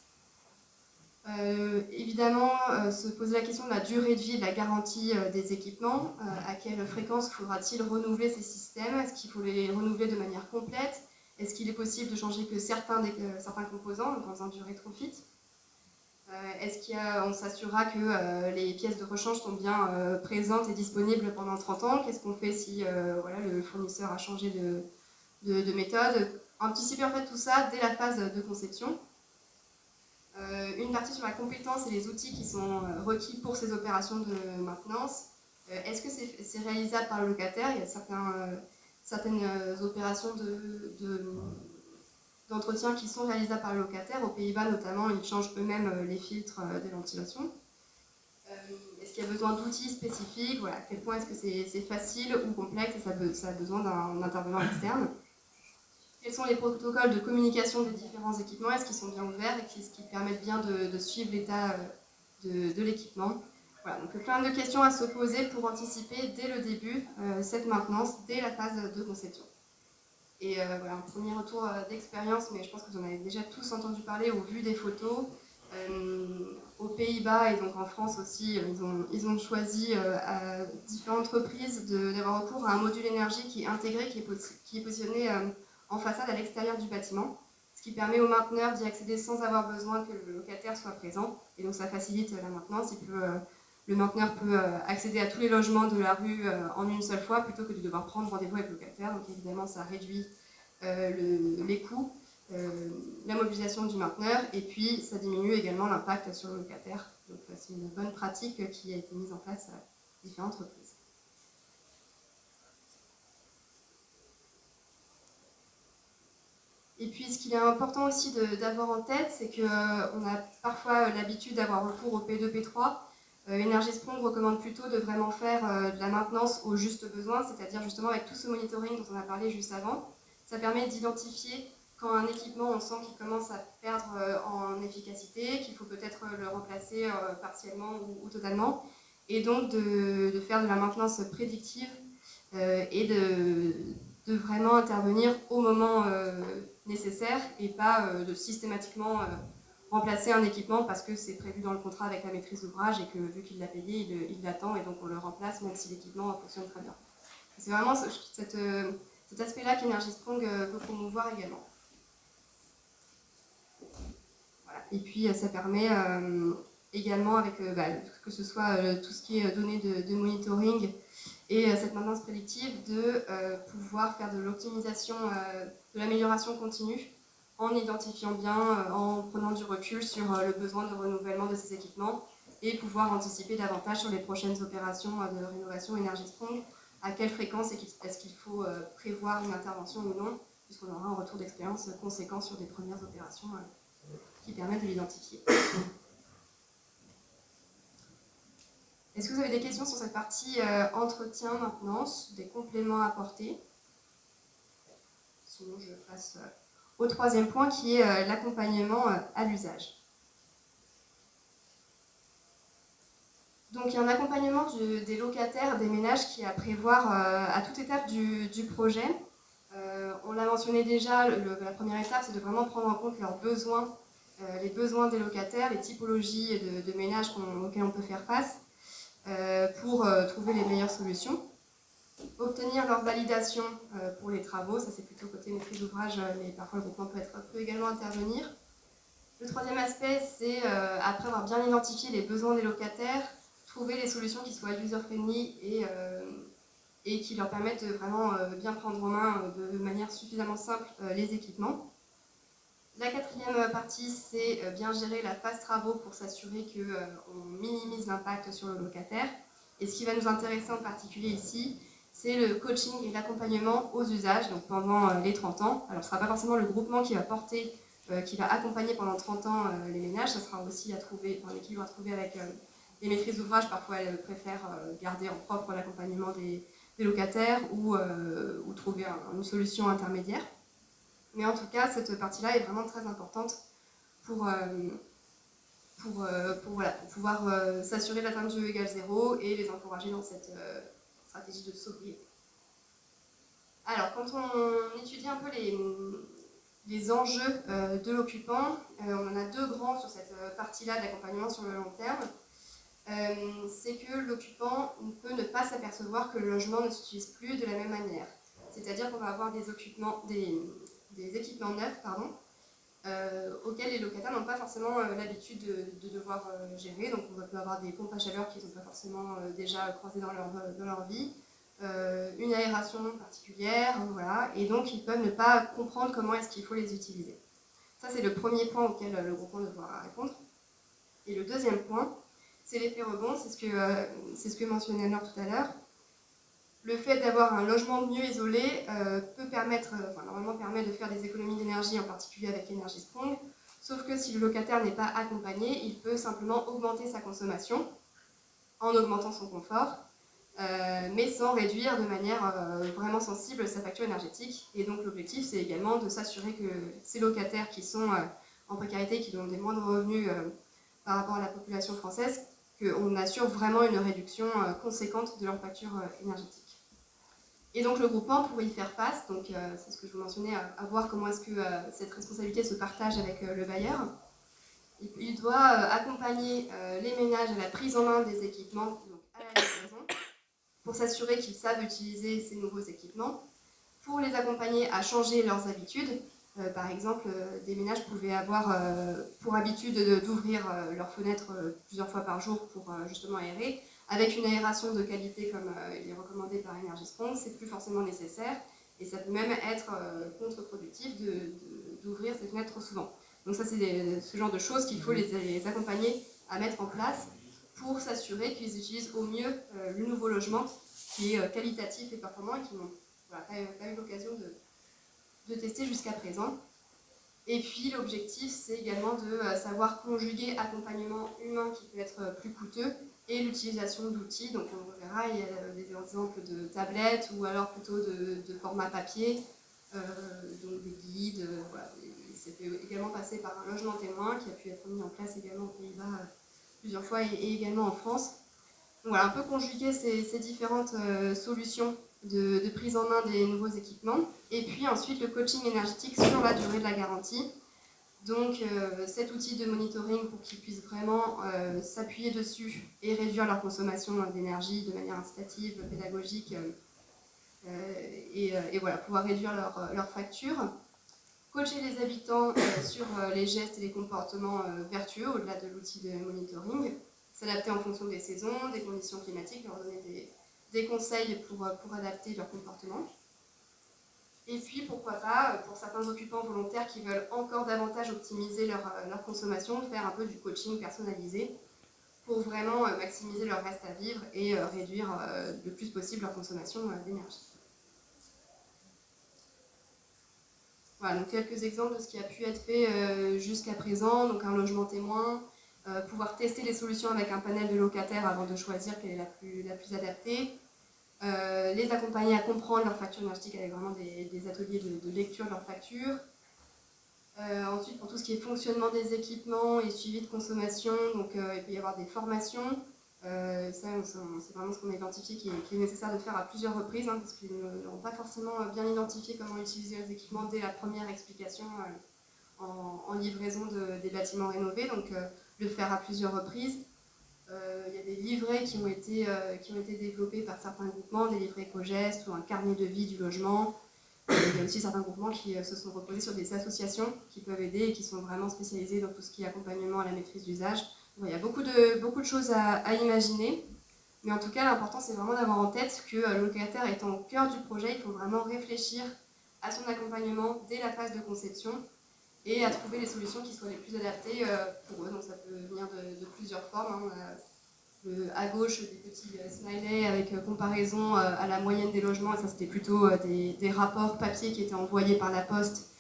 [SPEAKER 3] Évidemment, évidemment se poser la question de la durée de vie et de la garantie des équipements. À quelle fréquence faudra-t-il renouveler ces systèmes? Est-ce qu'il faut les renouveler de manière complète? Est-ce qu'il est possible de changer que certains composants, donc en faisant du rétrofit? Est-ce qu'on s'assurera que les pièces de rechange sont bien présentes et disponibles pendant 30 ans? Qu'est-ce qu'on fait si voilà, le fournisseur a changé de méthode? Anticiper en fait tout ça dès la phase de conception. Une partie sur la compétence et les outils qui sont requis pour ces opérations de maintenance. Est-ce que c'est réalisable par le locataire? Il y a certaines opérations d'entretien qui sont réalisables par le locataire. Aux Pays-Bas notamment, ils changent eux-mêmes les filtres de ventilation. Est-ce qu'il y a besoin d'outils spécifiques? Voilà. À quel point est-ce que c'est facile ou complexe et ça a besoin d'un intervenant externe? Quels sont les protocoles de communication des différents équipements? Est-ce qu'ils sont bien ouverts et est-ce qu'ils permettent bien de suivre l'état de l'équipement? Voilà, donc plein de questions à se poser pour anticiper dès le début cette maintenance, dès la phase de conception. Et voilà, un premier retour d'expérience, mais je pense que vous en avez déjà tous entendu parler au vu des photos. Aux Pays-Bas et donc en France aussi, ils ont choisi à différentes reprises d'avoir recours à un module énergie qui est intégré, qui est positionné en façade à l'extérieur du bâtiment, ce qui permet au mainteneur d'y accéder sans avoir besoin que le locataire soit présent. Et donc ça facilite la maintenance. Le mainteneur peut accéder à tous les logements de la rue en une seule fois plutôt que de devoir prendre rendez-vous avec le locataire. Donc évidemment, ça réduit les coûts, la mobilisation du mainteneur, et puis ça diminue également l'impact sur le locataire. Donc c'est une bonne pratique qui a été mise en place à différentes reprises. Et puis ce qu'il est important aussi d'avoir en tête, c'est qu'on a parfois l'habitude d'avoir recours au P2, P3. Energy-Sprong recommande plutôt de vraiment faire de la maintenance au juste besoin, c'est-à-dire justement avec tout ce monitoring dont on a parlé juste avant. Ça permet d'identifier quand un équipement, on sent qu'il commence à perdre en efficacité, qu'il faut peut-être le remplacer partiellement ou totalement, et donc de faire de la maintenance prédictive et de vraiment intervenir au moment nécessaire et pas de systématiquement remplacer un équipement parce que c'est prévu dans le contrat avec la maîtrise d'ouvrage et que vu qu'il l'a payé, il l'attend et donc on le remplace même si l'équipement fonctionne très bien. C'est vraiment cet aspect-là qu'Energy-Sprong veut promouvoir également. Voilà. Et puis ça permet également avec que ce soit tout ce qui est données de monitoring et cette maintenance prédictive de pouvoir faire de l'optimisation, de l'amélioration continue en identifiant bien, en prenant du recul sur le besoin de renouvellement de ces équipements et pouvoir anticiper davantage sur les prochaines opérations de rénovation Energy-Sprong, à quelle fréquence est-ce qu'il faut prévoir une intervention ou non, puisqu'on aura un retour d'expérience conséquent sur des premières opérations qui permettent de l'identifier. Est-ce que vous avez des questions sur cette partie entretien, maintenance, des compléments à apporter? Sinon, je passe au troisième point qui est l'accompagnement à l'usage. Donc, il y a un accompagnement des locataires, des ménages qui est à prévoir à toute étape du projet. On l'a mentionné déjà, la première étape, c'est de vraiment prendre en compte leurs besoins, les besoins des locataires, les typologies de ménages auxquels on peut faire face. Pour trouver les meilleures solutions. Obtenir leur validation pour les travaux, ça c'est plutôt côté maîtrise d'ouvrage, mais parfois le groupement peut également intervenir. Le troisième aspect, c'est après avoir bien identifié les besoins des locataires, trouver les solutions qui soient user-friendly et qui leur permettent de vraiment bien prendre en main de manière suffisamment simple les équipements. La quatrième partie, c'est bien gérer la phase travaux pour s'assurer qu'on minimise l'impact sur le locataire. Et ce qui va nous intéresser en particulier ici, c'est le coaching et l'accompagnement aux usages, donc pendant les 30 ans. Alors ce ne sera pas forcément le groupement qui va accompagner pendant 30 ans les ménages, ça sera aussi l'équilibre à trouver avec les maîtrises d'ouvrage. Parfois elles préfèrent garder en propre l'accompagnement des locataires ou trouver une solution intermédiaire. Mais en tout cas, cette partie-là est vraiment très importante pour pouvoir s'assurer de l'atteinte du E égale 0 et les encourager dans cette stratégie de sobriété. Alors, quand on étudie un peu les enjeux de l'occupant. On en a deux grands sur cette partie-là d'accompagnement sur le long terme. C'est que l'occupant peut ne pas s'apercevoir que le logement ne s'utilise plus de la même manière. C'est-à-dire qu'on va avoir des équipements neufs, auxquels les locataires n'ont pas forcément l'habitude de devoir gérer. Donc on peut avoir des pompes à chaleur qu'ils n'ont pas forcément déjà croisées dans leur vie, une aération particulière, voilà, et donc ils peuvent ne pas comprendre comment est-ce qu'il faut les utiliser. Ça, c'est le premier point auquel le groupement devra répondre. Et le deuxième point, c'est l'effet rebond, c'est ce que mentionnait Anne tout à l'heure. Le fait d'avoir un logement mieux isolé normalement permet de faire des économies d'énergie, en particulier avec Energy Sprong, sauf que si le locataire n'est pas accompagné, il peut simplement augmenter sa consommation en augmentant son confort, mais sans réduire de manière vraiment sensible sa facture énergétique. Et donc l'objectif, c'est également de s'assurer que ces locataires qui sont en précarité, qui ont des moindres revenus par rapport à la population française, qu'on assure vraiment une réduction conséquente de leur facture énergétique. Et donc le groupement, pour y faire face, donc c'est ce que je vous mentionnais, à voir comment est-ce que cette responsabilité se partage avec le bailleur. Il doit accompagner les ménages à la prise en main des équipements, donc à la livraison, pour s'assurer qu'ils savent utiliser ces nouveaux équipements, pour les accompagner à changer leurs habitudes. Par exemple, des ménages pouvaient avoir pour habitude d'ouvrir leurs fenêtres plusieurs fois par jour pour justement aérer. Avec une aération de qualité comme il est recommandé par Energy Sprong, c'est plus forcément nécessaire et ça peut même être contre-productif d'ouvrir ces fenêtres trop souvent. Donc ça, c'est ce genre de choses qu'il faut les accompagner à mettre en place pour s'assurer qu'ils utilisent au mieux le nouveau logement qui est qualitatif et performant et qu'ils n'ont pas eu l'occasion de tester jusqu'à présent. Et puis l'objectif, c'est également de savoir conjuguer accompagnement humain qui peut être plus coûteux et l'utilisation d'outils. Donc on verra, il y a des exemples de tablettes ou alors plutôt de format papier, donc des guides. Voilà. Ça peut également passer par un logement témoin qui a pu être mis en place également aux Pays-Bas plusieurs fois et également en France. Donc voilà, un peu conjuguer ces différentes solutions de prise en main des nouveaux équipements. Et puis ensuite le coaching énergétique sur la durée de la garantie. Donc cet outil de monitoring pour qu'ils puissent vraiment s'appuyer dessus et réduire leur consommation d'énergie de manière incitative, pédagogique, et voilà, pouvoir réduire leur facture. Coacher les habitants sur les gestes et les comportements vertueux au-delà de l'outil de monitoring. S'adapter en fonction des saisons, des conditions climatiques, leur donner des conseils pour adapter leur comportement. Et puis, pourquoi pas, pour certains occupants volontaires qui veulent encore davantage optimiser leur consommation, faire un peu du coaching personnalisé pour vraiment maximiser leur reste à vivre et réduire le plus possible leur consommation d'énergie. Voilà, donc quelques exemples de ce qui a pu être fait jusqu'à présent. Donc un logement témoin, pouvoir tester les solutions avec un panel de locataires avant de choisir quelle est la plus adaptée. Les accompagner à comprendre leur facture énergétique avec vraiment des ateliers de lecture de leur facture. Ensuite, pour tout ce qui est fonctionnement des équipements et suivi de consommation, donc il peut y avoir des formations. C'est vraiment ce qu'on a identifié qui est nécessaire de faire à plusieurs reprises, parce qu'ils n'ont pas forcément bien identifié comment utiliser les équipements dès la première explication en livraison des bâtiments rénovés, donc le faire à plusieurs reprises. Il y a des livrets qui ont été développés par certains groupements, des livrets éco-gestes ou un carnet de vie du logement. Il y a aussi certains groupements qui se sont reposés sur des associations qui peuvent aider et qui sont vraiment spécialisées dans tout ce qui est accompagnement à la maîtrise d'usage. Il y a beaucoup de choses à imaginer, mais en tout cas l'important c'est vraiment d'avoir en tête que le locataire étant au cœur du projet, il faut vraiment réfléchir à son accompagnement dès la phase de conception et à trouver les solutions qui soient les plus adaptées pour eux. Donc ça peut venir de plusieurs formes. On a à gauche des petits smileys avec comparaison à la moyenne des logements, et ça c'était plutôt des rapports papier qui étaient envoyés par la poste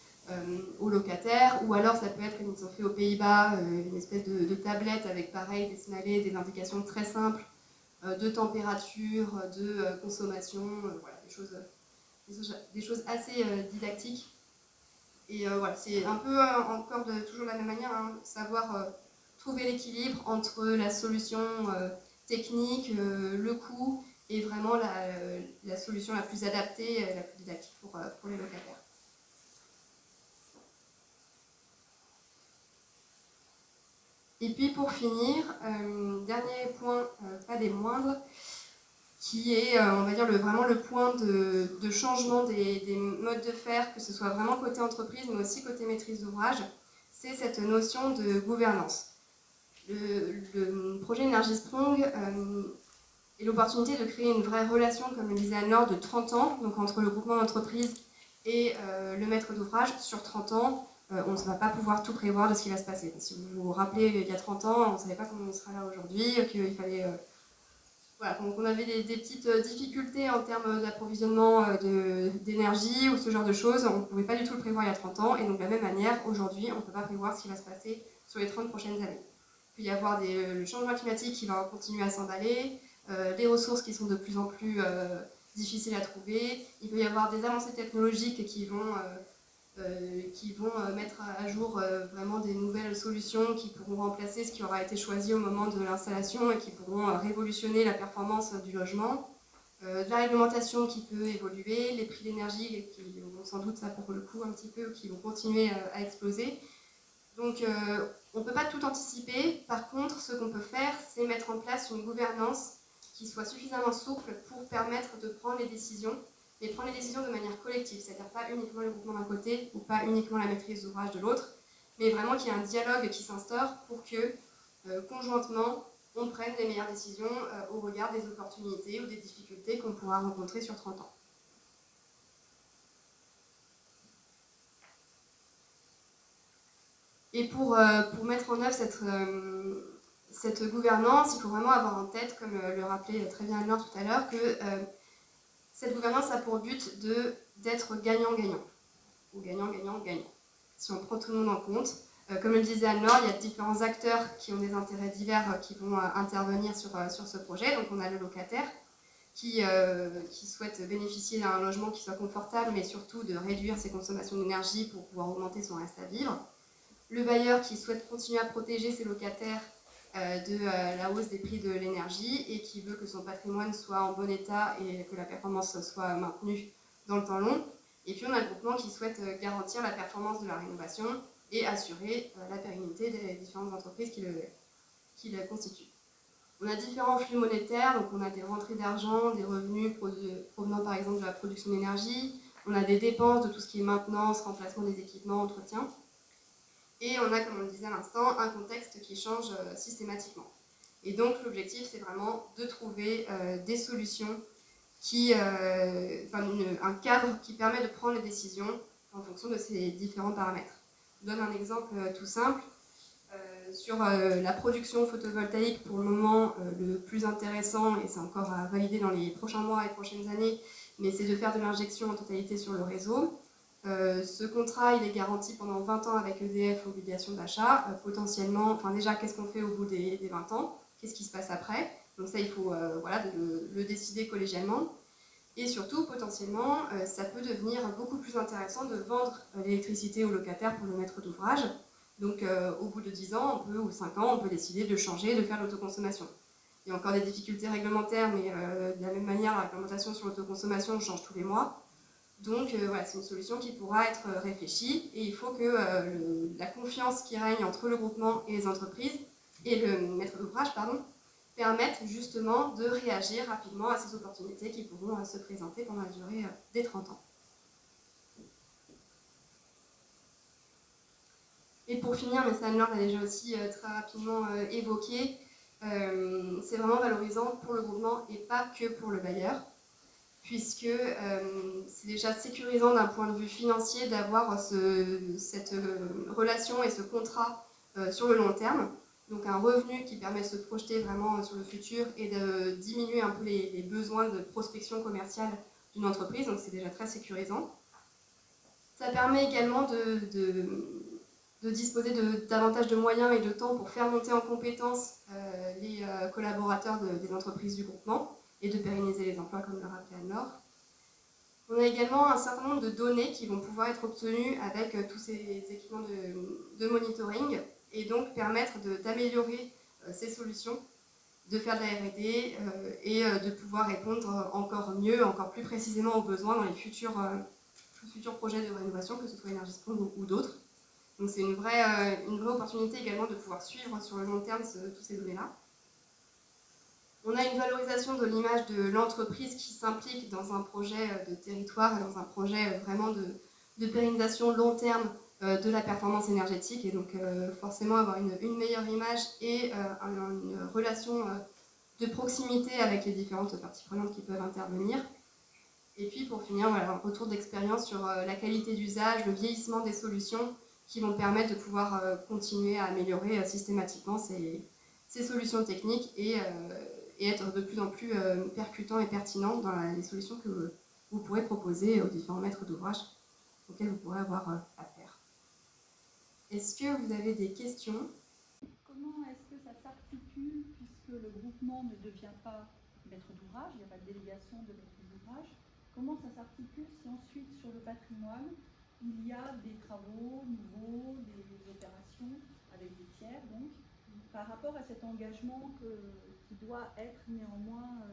[SPEAKER 3] aux locataires, ou alors ça peut être, comme ils ont fait aux Pays-Bas, une espèce de tablette avec pareil des smileys, des indications très simples de température, de consommation, voilà, des choses assez didactiques. Et voilà, c'est un peu encore toujours de la même manière, savoir trouver l'équilibre entre la solution technique, le coût, et vraiment la solution la plus adaptée, la plus didactique pour les locataires. Et puis pour finir, dernier point, pas des moindres, qui est, on va dire, vraiment le point de changement des modes de faire, que ce soit vraiment côté entreprise, mais aussi côté maîtrise d'ouvrage, c'est cette notion de gouvernance. Le projet Energy Sprong est l'opportunité de créer une vraie relation, comme le disait Anne-Laure, de 30 ans, donc entre le groupement d'entreprise et le maître d'ouvrage. Sur 30 ans, on ne va pas pouvoir tout prévoir de ce qui va se passer. Si vous vous rappelez, il y a 30 ans, on ne savait pas comment on sera là aujourd'hui, qu'il fallait... Voilà, donc on avait des petites difficultés en termes d'approvisionnement d'énergie ou ce genre de choses. On ne pouvait pas du tout le prévoir il y a 30 ans. Et donc de la même manière, aujourd'hui, on ne peut pas prévoir ce qui va se passer sur les 30 prochaines années. Il peut y avoir le changement climatique qui va continuer à s'emballer, des ressources qui sont de plus en plus difficiles à trouver. Il peut y avoir des avancées technologiques qui vont mettre à jour vraiment des nouvelles solutions qui pourront remplacer ce qui aura été choisi au moment de l'installation et qui pourront révolutionner la performance du logement. De la réglementation qui peut évoluer, les prix d'énergie qui vont sans doute, ça pour le coup un petit peu, qui vont continuer à exploser. Donc on ne peut pas tout anticiper. Par contre, ce qu'on peut faire, c'est mettre en place une gouvernance qui soit suffisamment souple pour permettre de prendre les décisions, et prendre les décisions de manière collective, c'est-à-dire pas uniquement le groupement d'un côté ou pas uniquement la maîtrise d'ouvrage de l'autre, mais vraiment qu'il y ait un dialogue qui s'instaure pour que conjointement on prenne les meilleures décisions au regard des opportunités ou des difficultés qu'on pourra rencontrer sur 30 ans. Et pour mettre en œuvre cette gouvernance, il faut vraiment avoir en tête, comme le rappelait très bien Anne-Laure tout à l'heure, que cette gouvernance a pour but d'être gagnant-gagnant, ou gagnant-gagnant-gagnant, si on prend tout le monde en compte. Comme le disait Anne-Laure, il y a différents acteurs qui ont des intérêts divers qui vont intervenir sur ce projet. Donc on a le locataire qui souhaite bénéficier d'un logement qui soit confortable, mais surtout de réduire ses consommations d'énergie pour pouvoir augmenter son reste à vivre. Le bailleur qui souhaite continuer à protéger ses locataires de la hausse des prix de l'énergie et qui veut que son patrimoine soit en bon état et que la performance soit maintenue dans le temps long. Et puis on a le groupement qui souhaite garantir la performance de la rénovation et assurer la pérennité des différentes entreprises qui le constituent. On a différents flux monétaires, donc on a des rentrées d'argent, des revenus provenant par exemple de la production d'énergie, on a des dépenses de tout ce qui est maintenance, remplacement des équipements, entretien. Et on a, comme on le disait à l'instant, un contexte qui change systématiquement. Et donc l'objectif, c'est vraiment de trouver des solutions un cadre qui permet de prendre les décisions en fonction de ces différents paramètres. Je donne un exemple tout simple. Sur la production photovoltaïque, pour le moment, le plus intéressant, et c'est encore à valider dans les prochains mois et prochaines années, mais c'est de faire de l'injection en totalité sur le réseau. Ce contrat, il est garanti pendant 20 ans avec EDF, obligation d'achat. Potentiellement, déjà, qu'est-ce qu'on fait au bout des 20 ans? Qu'est-ce qui se passe après? Donc ça, il faut le décider collégialement. Et surtout, potentiellement, ça peut devenir beaucoup plus intéressant de vendre l'électricité aux locataires pour le maître d'ouvrage. Donc au bout de 10 ans, ou 5 ans, on peut décider de changer, de faire l'autoconsommation. Il y a encore des difficultés réglementaires, mais de la même manière, la réglementation sur l'autoconsommation change tous les mois. Donc c'est une solution qui pourra être réfléchie et il faut que la confiance qui règne entre le groupement et les entreprises et le maître d'ouvrage permette justement de réagir rapidement à ces opportunités qui pourront se présenter pendant la durée des 30 ans. Et pour finir, mais ça Anne-Laure l'a déjà aussi très rapidement évoqué, c'est vraiment valorisant pour le groupement et pas que pour le bailleur, puisque c'est déjà sécurisant d'un point de vue financier d'avoir cette relation et ce contrat sur le long terme. Donc un revenu qui permet de se projeter vraiment sur le futur et de diminuer un peu les besoins de prospection commerciale d'une entreprise, donc c'est déjà très sécurisant. Ça permet également de disposer davantage de moyens et de temps pour faire monter en compétence les collaborateurs des entreprises du groupement et de pérenniser les emplois, comme le rappelait Anne-Laure. On a également un certain nombre de données qui vont pouvoir être obtenues avec tous ces équipements de monitoring et donc permettre d'améliorer ces solutions, de faire de la R&D et de pouvoir répondre encore mieux, encore plus précisément aux besoins dans les futurs projets de rénovation, que ce soit Energy Sprong ou d'autres. Donc c'est une vraie opportunité également de pouvoir suivre sur le long terme tous ces données-là. On a une valorisation de l'image de l'entreprise qui s'implique dans un projet de territoire et dans un projet vraiment de pérennisation long terme de la performance énergétique, et donc forcément avoir une meilleure image et une relation de proximité avec les différentes parties prenantes qui peuvent intervenir. Et puis pour finir, voilà, un retour d'expérience sur la qualité d'usage, le vieillissement des solutions qui vont permettre de pouvoir continuer à améliorer systématiquement ces solutions techniques et être de plus en plus percutant et pertinent dans les solutions que vous pourrez proposer aux différents maîtres d'ouvrage auxquels vous pourrez avoir affaire. Est-ce que vous avez des questions?
[SPEAKER 6] Comment est-ce que ça s'articule, puisque le groupement ne devient pas maître d'ouvrage, il n'y a pas de délégation de maître d'ouvrage, comment ça s'articule si ensuite sur le patrimoine, il y a des travaux nouveaux, des opérations avec des tiers, donc, par rapport à cet engagement qui doit être néanmoins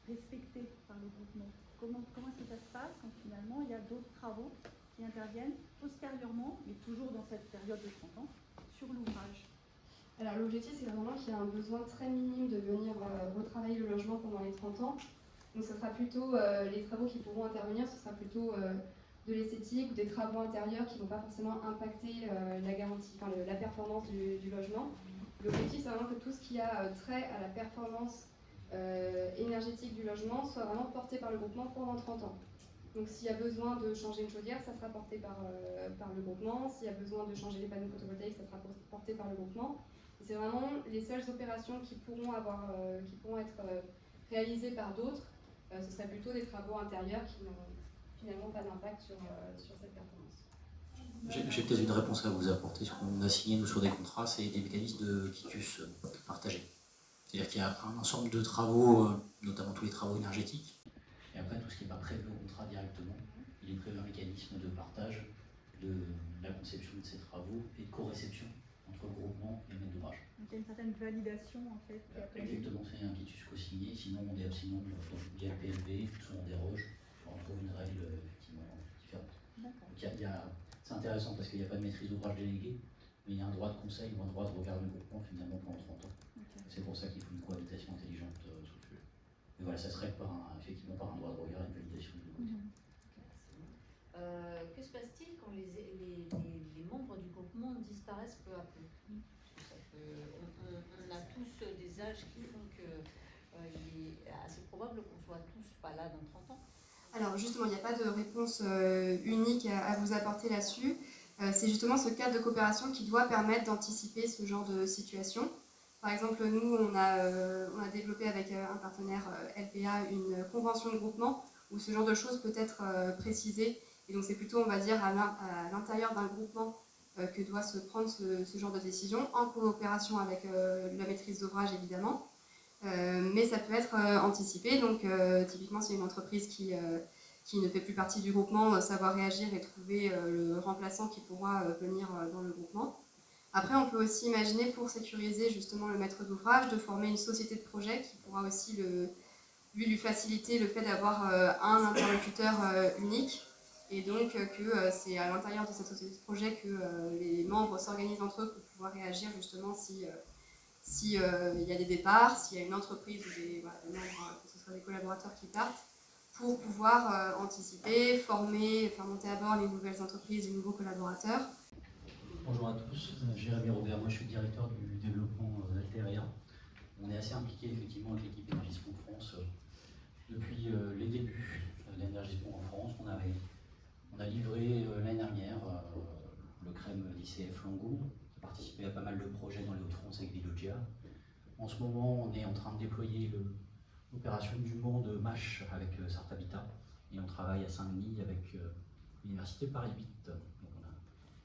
[SPEAKER 6] respecté par le groupement. Comment est-ce que ça se passe quand finalement il y a d'autres travaux qui interviennent postérieurement, mais toujours dans cette période de 30 ans, sur l'ouvrage?
[SPEAKER 3] Alors l'objectif, c'est vraiment qu'il y a un besoin très minime de venir retravailler le logement pendant les 30 ans. Donc ce sera plutôt, les travaux qui pourront intervenir, ce sera plutôt de l'esthétique ou des travaux intérieurs qui ne vont pas forcément impacter la garantie, enfin, la performance du logement. L'objectif, c'est vraiment que tout ce qui a trait à la performance énergétique du logement soit vraiment porté par le groupement pendant 30 ans. Donc s'il y a besoin de changer une chaudière, ça sera porté par le groupement. S'il y a besoin de changer les panneaux photovoltaïques, ça sera porté par le groupement. C'est vraiment les seules opérations qui pourront être réalisées par d'autres. Ce serait plutôt des travaux intérieurs qui n'ont finalement pas d'impact sur cette performance.
[SPEAKER 7] J'ai peut-être une réponse à vous apporter sur ce qu'on a signé nous sur des contrats, c'est des mécanismes de quitus partagés. C'est-à-dire qu'il y a un ensemble de travaux, notamment tous les travaux énergétiques, et après tout ce qui n'est pas prévu au contrat directement, il est prévu un mécanisme de partage de la conception de ces travaux et de co-réception entre le groupement et le maître d'ouvrage.
[SPEAKER 6] Donc il y a une certaine validation en fait.
[SPEAKER 7] Exactement, c'est un quitus co-signé, sinon via le PLV, soit on déroge, on trouve une règle effectivement différente.
[SPEAKER 6] D'accord.
[SPEAKER 7] C'est intéressant parce qu'il n'y a pas de maîtrise d'ouvrage délégué, mais il y a un droit de conseil ou un droit de regard du groupement finalement pendant 30 ans. Okay. C'est pour ça qu'il faut une cohabitation intelligente sur le sujet. Mais voilà, ça serait effectivement par un droit de regard et une validation du côté.
[SPEAKER 8] Que se passe-t-il quand les membres du groupement disparaissent peu à peu? On a tous des âges qui font qu'il est assez probable qu'on ne soit tous pas là dans 30 ans.
[SPEAKER 3] Alors justement, il n'y a pas de réponse unique à vous apporter là-dessus. C'est justement ce cadre de coopération qui doit permettre d'anticiper ce genre de situation. Par exemple, nous, on a développé avec un partenaire LPA une convention de groupement où ce genre de choses peut être précisé. Et donc c'est plutôt, on va dire, à l'intérieur d'un groupement que doit se prendre ce genre de décision, en coopération avec la maîtrise d'ouvrage évidemment. Mais ça peut être anticipé, donc typiquement si une entreprise qui ne fait plus partie du groupement savoir réagir et trouver le remplaçant qui pourra venir dans le groupement. Après, on peut aussi imaginer, pour sécuriser justement le maître d'ouvrage, de former une société de projet qui pourra aussi lui faciliter le fait d'avoir un interlocuteur unique, et donc que c'est à l'intérieur de cette société de projet que les membres s'organisent entre eux pour pouvoir réagir justement s'il y a des départs, s'il y a une entreprise ou des membres, que ce soit des collaborateurs qui partent, pour pouvoir anticiper, former, faire monter à bord les nouvelles entreprises, les nouveaux collaborateurs.
[SPEAKER 7] Bonjour à tous, Jérémy Robert, moi je suis directeur du développement d'Alteria. On est assez impliqué effectivement avec l'équipe Énergismo France depuis les débuts de l'Énergismo en France. On a livré l'année dernière le crème d'ICF Langon, qui a participé à pas mal de projets dans les Hauts-de-France avec Veolia. En ce moment, on est en train de déployer l'opération du monde MASH avec Sarthabitat, et on travaille à Saint-Denis avec l'Université Paris 8. Donc on a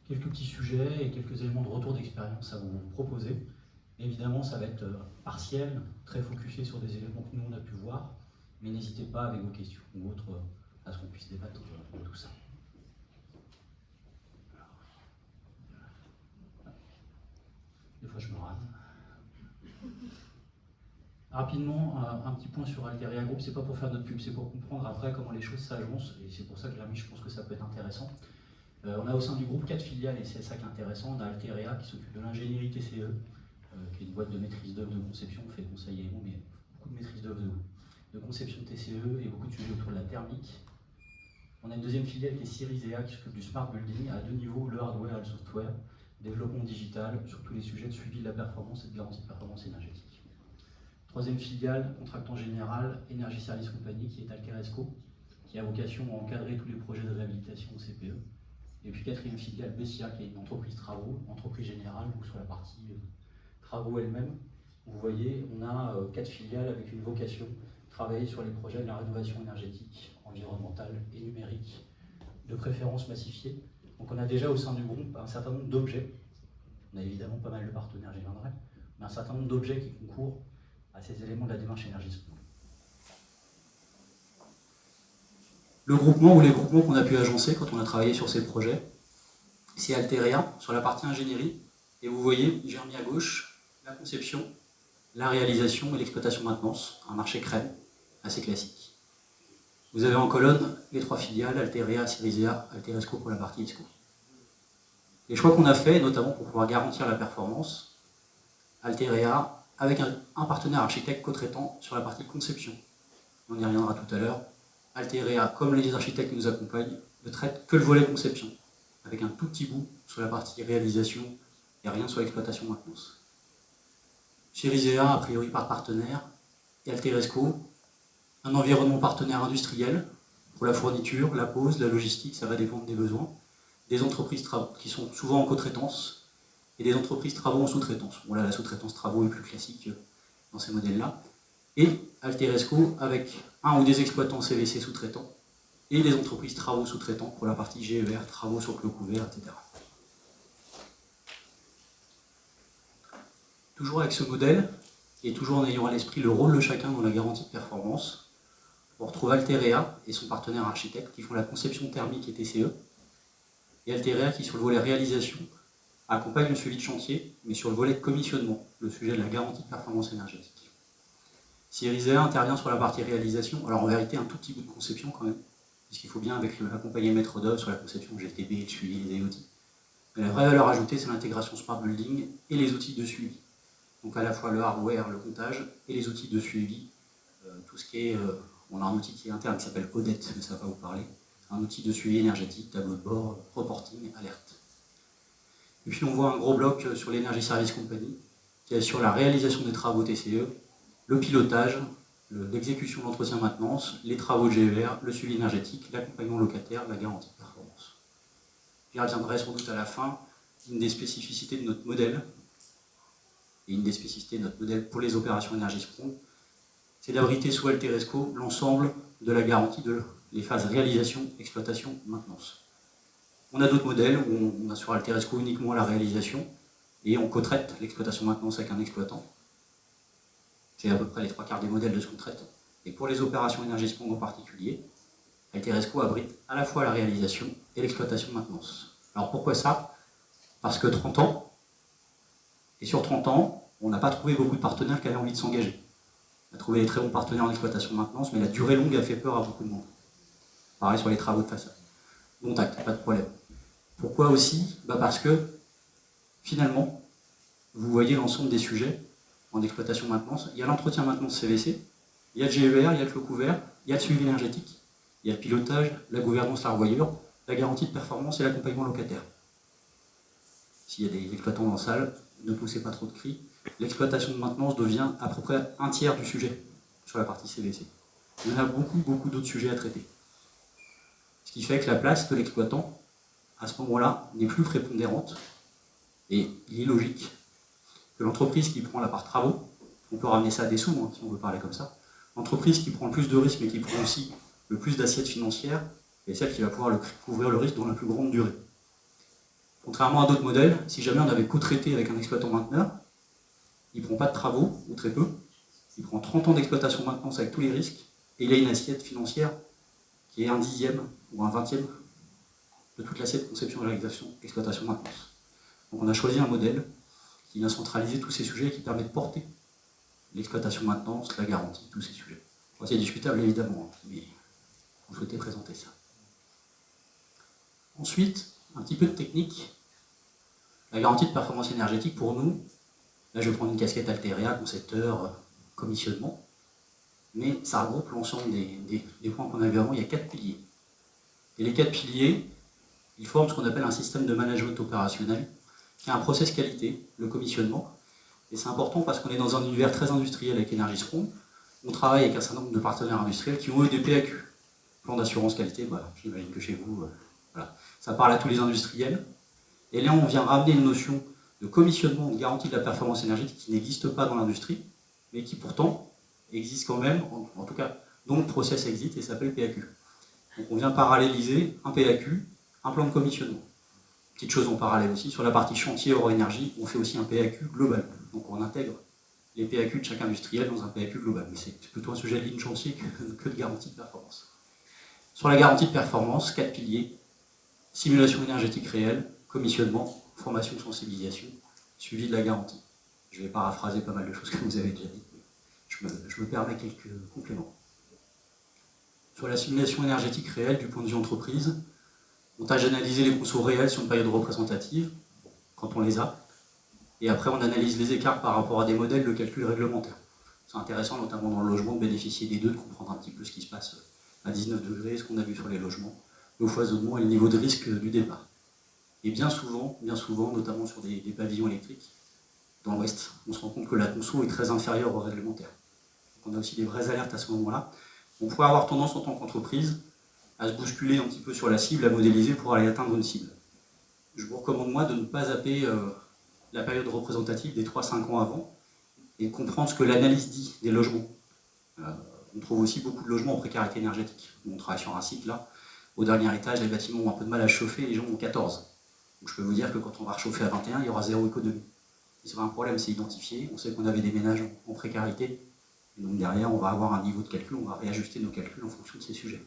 [SPEAKER 7] quelques petits sujets et quelques éléments de retour d'expérience à vous proposer. Évidemment, ça va être partiel, très focusé sur des éléments que nous on a pu voir, mais n'hésitez pas avec vos questions ou autres à ce qu'on puisse débattre de tout ça. Des fois je me rase. Rapidement, un petit point sur Alteria Group, c'est pas pour faire notre pub, c'est pour comprendre après comment les choses s'agencent, et c'est pour ça que Jérémy, je pense que ça peut être intéressant. On a au sein du groupe 4 filiales, et c'est ça qui est intéressant. On a Alterea qui s'occupe de l'ingénierie TCE, qui est une boîte de maîtrise d'œuvre de conception, on fait conseil et mais beaucoup de maîtrise d'œuvre de conception TCE et beaucoup de sujets autour de la thermique. On a une deuxième filiale qui est Cirisea qui s'occupe du smart building à deux niveaux, le hardware et le software, développement digital sur tous les sujets de suivi de la performance et de garantie de performance énergétique. Troisième filiale, contractant général, Énergie Service Company, qui est Alteresco, qui a vocation à encadrer tous les projets de réhabilitation au CPE. Et puis quatrième filiale, Bessia, qui est une entreprise travaux, entreprise générale, donc sur la partie travaux elle-même. Vous voyez, on a 4 filiales avec une vocation, travailler sur les projets de la rénovation énergétique, environnementale et numérique, de préférence massifiée. Donc on a déjà au sein du groupe un certain nombre d'objets. On a évidemment pas mal de partenaires, j'y viendrai, mais un certain nombre d'objets qui concourent à ces éléments de la démarche énergie. Le groupement ou les groupements qu'on a pu agencer quand on a travaillé sur ces projets, c'est Alterea sur la partie ingénierie. Et vous voyez, j'ai remis à gauche la conception, la réalisation et l'exploitation maintenance, un marché crème assez classique. Vous avez en colonne les 3 filiales, Alterea, Cirisea, Alteresco pour la partie ESCO. Les choix qu'on a faits, notamment pour pouvoir garantir la performance, Alterea avec un partenaire architecte co-traitant sur la partie conception. On y reviendra tout à l'heure. Alterea, comme les architectes qui nous accompagnent, ne traite que le volet conception, avec un tout petit bout sur la partie réalisation et rien sur l'exploitation maintenance. Cirisea, a priori par partenaire, et Alteresco, un environnement partenaire industriel pour la fourniture, la pose, la logistique, ça va dépendre des besoins, des entreprises travaux qui sont souvent en co-traitance et des entreprises travaux en sous-traitance. Bon là, la sous-traitance travaux est plus classique dans ces modèles-là. Et Alteresco avec un ou des exploitants CVC sous-traitants et des entreprises travaux sous-traitants pour la partie GER, travaux sur clos couvert, etc. Toujours avec ce modèle, et toujours en ayant à l'esprit le rôle de chacun dans la garantie de performance, on retrouve Alterea et son partenaire architecte qui font la conception thermique et TCE, et Alterea qui, sur le volet réalisation, accompagne le suivi de chantier, mais sur le volet de commissionnement, le sujet de la garantie de performance énergétique. Cirisea intervient sur la partie réalisation, alors en vérité un tout petit bout de conception quand même, puisqu'il faut bien accompagner le maître d'œuvre sur la conception GTB et le suivi des outils. Mais la vraie valeur ajoutée, c'est l'intégration Smart Building et les outils de suivi. Donc à la fois le hardware, le comptage, et les outils de suivi, tout ce qui est... on a un outil qui est interne qui s'appelle Odette, mais ça va pas vous parler. Un outil de suivi énergétique, tableau de bord, reporting, alerte. Et puis on voit un gros bloc sur l'Energy Service Company, qui assure la réalisation des travaux TCE, le pilotage, l'exécution de l'entretien maintenance, les travaux de GER, le suivi énergétique, l'accompagnement locataire, la garantie de performance. J'y reviendrai sans doute à la fin, une des spécificités de notre modèle, et une des spécificités de notre modèle pour les opérations Energiespron, c'est d'abriter sous Alteresco l'ensemble de la garantie de les phases réalisation, exploitation, maintenance. On a d'autres modèles où on a sur Alteresco uniquement la réalisation et on co-traite l'exploitation maintenance avec un exploitant. C'est à peu près les 3/4 des modèles de ce qu'on traite. Et pour les opérations Energiespron en particulier, Alteresco abrite à la fois la réalisation et l'exploitation maintenance. Alors pourquoi ça? Parce que 30 ans, et sur 30 ans, on n'a pas trouvé beaucoup de partenaires qui avaient envie de s'engager. On a trouvé des très bons partenaires en exploitation maintenance, mais la durée longue a fait peur à beaucoup de monde. Pareil sur les travaux de façade. Bon tact, pas de problème. Pourquoi aussi? Parce que, finalement, vous voyez l'ensemble des sujets en exploitation maintenance. Il y a l'entretien maintenance CVC, il y a le GER, il y a le clos couvert, il y a le suivi énergétique, il y a le pilotage, la gouvernance, la revoyure, la garantie de performance et l'accompagnement locataire. S'il y a des exploitants dans la salle, ne poussez pas trop de cris. L'exploitation de maintenance devient à peu près un tiers du sujet sur la partie CVC. Il y en a beaucoup d'autres sujets à traiter. Ce qui fait que la place de l'exploitant, à ce moment-là, n'est plus prépondérante. Et il est logique que l'entreprise qui prend la part travaux, on peut ramener ça à des sous, si on veut parler comme ça, l'entreprise qui prend le plus de risques mais qui prend aussi le plus d'assiettes financières, est celle qui va pouvoir couvrir le risque dans la plus grande durée. Contrairement à d'autres modèles, si jamais on avait co-traité avec un exploitant mainteneur, il ne prend pas de travaux, ou très peu, il prend 30 ans d'exploitation maintenance avec tous les risques, et il a une assiette financière qui est un 10e ou un 20e de toute l'assiette conception, réalisation, exploitation, maintenance. Donc on a choisi un modèle qui vient centraliser tous ces sujets et qui permet de porter l'exploitation, maintenance, la garantie, tous ces sujets. C'est discutable évidemment, mais on souhaitait présenter ça. Ensuite, Un petit peu de technique. La garantie de performance énergétique, pour nous, là je vais prendre une casquette Altéria, concepteur, commissionnement, mais ça regroupe l'ensemble des points qu'on a vu avant. Il y a 4 piliers. Et les 4 piliers, ils forment ce qu'on appelle un système de management opérationnel, qui a un process qualité, le commissionnement. Et c'est important parce qu'on est dans un univers très industriel avec Energy-Sprong. On travaille avec un certain nombre de partenaires industriels qui ont eu des PAQ, plan d'assurance qualité, voilà, j'imagine que chez vous, voilà. Ça parle à tous les industriels. Et là, on vient ramener une notion de commissionnement, de garantie de la performance énergétique qui n'existe pas dans l'industrie, mais qui pourtant existe quand même, en tout cas, dont le process existe et s'appelle PAQ. Donc on vient paralléliser un PAQ, un plan de commissionnement. Petite chose en parallèle aussi, sur la partie chantier hors énergie, on fait aussi un PAQ global. Donc on intègre les PAQ de chaque industriel dans un PAQ global. Mais c'est plutôt un sujet de ligne chantier que de garantie de performance. Sur la garantie de performance, 4 piliers: simulation énergétique réelle, commissionnement, formation, sensibilisation, suivi de la garantie. Je vais paraphraser pas mal de choses que vous avez déjà dites. Je me permets quelques compléments. Sur la simulation énergétique réelle du point de vue entreprise, on tâche d'analyser les consos réels sur une période représentative, quand on les a, et après on analyse les écarts par rapport à des modèles de calcul réglementaires. C'est intéressant, notamment dans le logement, de bénéficier des deux, de comprendre un petit peu ce qui se passe à 19 degrés, ce qu'on a vu sur les logements, le foisonnement et le niveau de risque du départ. Et bien souvent, notamment sur des pavillons électriques, dans l'Ouest, on se rend compte que la conso est très inférieure au réglementaire. Donc on a aussi des vraies alertes à ce moment-là. On pourrait avoir tendance en tant qu'entreprise à se bousculer un petit peu sur la cible, à modéliser pour aller atteindre une cible. Je vous recommande moi de ne pas zapper la période représentative des 3-5 ans avant et comprendre ce que l'analyse dit des logements. On trouve aussi beaucoup de logements en précarité énergétique. On travaille sur un site là, au dernier étage, les bâtiments ont un peu de mal à chauffer, les gens ont 14. Donc je peux vous dire que quand on va rechauffer à 21, il y aura 0 économie. C'est pas un problème, c'est identifié. On sait qu'on avait des ménages en précarité. Et donc derrière, on va avoir un niveau de calcul, on va réajuster nos calculs en fonction de ces sujets.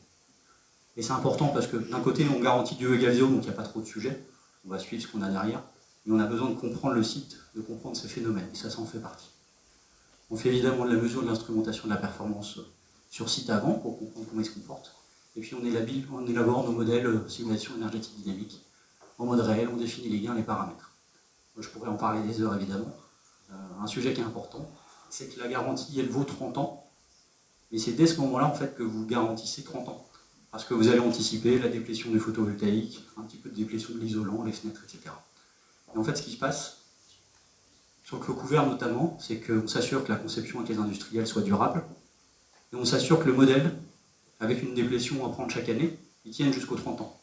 [SPEAKER 7] Et c'est important parce que d'un côté, on garantit du E égale 0, donc il n'y a pas trop de sujets. On va suivre ce qu'on a derrière. Mais on a besoin de comprendre le site, de comprendre ces phénomènes. Et ça en fait partie. On fait évidemment de la mesure de l'instrumentation de la performance sur site avant pour comprendre comment il se comporte. Et puis on élabore nos modèles simulation énergétique dynamique en mode réel, on définit les gains, les paramètres. Moi, je pourrais en parler des heures évidemment. Un sujet qui est important, c'est que la garantie, elle vaut 30 ans, mais c'est dès ce moment-là en fait que vous garantissez 30 ans. Parce que vous allez anticiper la déplétion du photovoltaïque, un petit peu de déplétion de l'isolant, les fenêtres, etc. Et en fait, ce qui se passe, sur le clos couvert notamment, c'est qu'on s'assure que la conception avec les industriels soit durable, et on s'assure que le modèle, avec une déplétion à prendre chaque année, il tienne jusqu'aux 30 ans.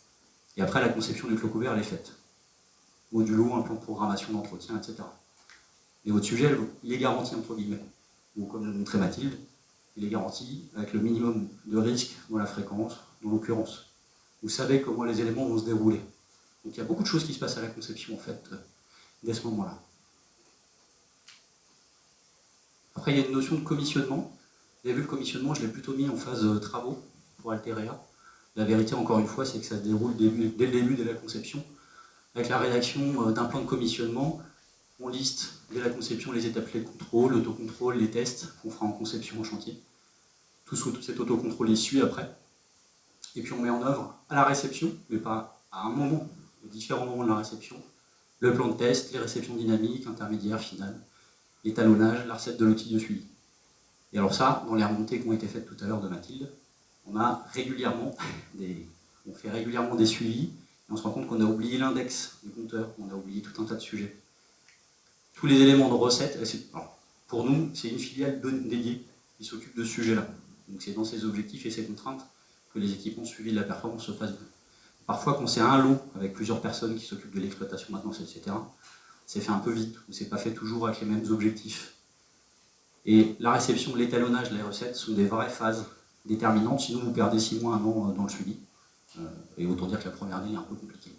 [SPEAKER 7] Et après, la conception du clos couvert, elle est faite. Modulo, un plan de programmation d'entretien, etc. Et votre sujet, il est garanti entre guillemets. Ou comme le montrait Mathilde, il est garanti avec le minimum de risque dans la fréquence, dans l'occurrence. Vous savez comment les éléments vont se dérouler. Donc il y a beaucoup de choses qui se passent à la conception, en fait, dès ce moment-là. Après, il y a une notion de commissionnement. Vous avez vu, le commissionnement, je l'ai plutôt mis en phase travaux pour Altéria. La vérité, encore une fois, c'est que ça se déroule dès le début de la conception. Avec la rédaction d'un plan de commissionnement, on liste dès la conception les étapes clés de contrôle, l'autocontrôle, les tests qu'on fera en conception en chantier. Tout cet autocontrôle est suivi après. Et puis on met en œuvre à la réception, mais pas à un moment, à différents moments de la réception, le plan de test, les réceptions dynamiques, intermédiaires, finales, l'étalonnage, la recette de l'outil de suivi. Et alors ça, dans les remontées qui ont été faites tout à l'heure de Mathilde, on fait régulièrement des suivis, et on se rend compte qu'on a oublié l'index du compteur, on a oublié tout un tas de sujets. Tous les éléments de recette, pour nous, c'est une filiale dédiée qui s'occupe de ce sujet-là. Donc c'est dans ses objectifs et ses contraintes que les équipements suivis de la performance se fassent bien. Parfois, quand c'est un lot avec plusieurs personnes qui s'occupent de l'exploitation, maintenance, etc., c'est fait un peu vite, ou c'est pas fait toujours avec les mêmes objectifs. Et la réception, l'étalonnage, les recettes sont des vraies phases déterminantes, sinon vous perdez 6 mois, 1 an dans le suivi. Et autant dire que la première année est un peu compliquée.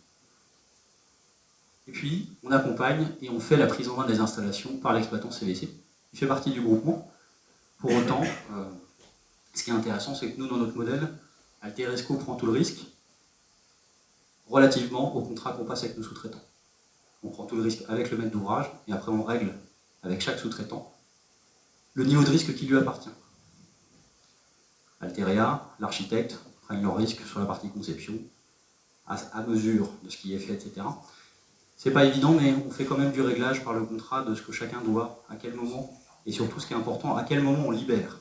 [SPEAKER 7] Et puis, on accompagne et on fait la prise en main des installations par l'exploitant CVC. Il fait partie du groupement. Pour autant, ce qui est intéressant, c'est que nous, dans notre modèle, Altéresco prend tout le risque relativement au contrat qu'on passe avec nos sous-traitants. On prend tout le risque avec le maître d'ouvrage et après on règle avec chaque sous-traitant le niveau de risque qui lui appartient. Altéria, l'architecte, prennent leur risque sur la partie conception. à mesure de ce qui est fait, etc. C'est pas évident, mais on fait quand même du réglage par le contrat de ce que chacun doit, à quel moment, et surtout ce qui est important, à quel moment on libère.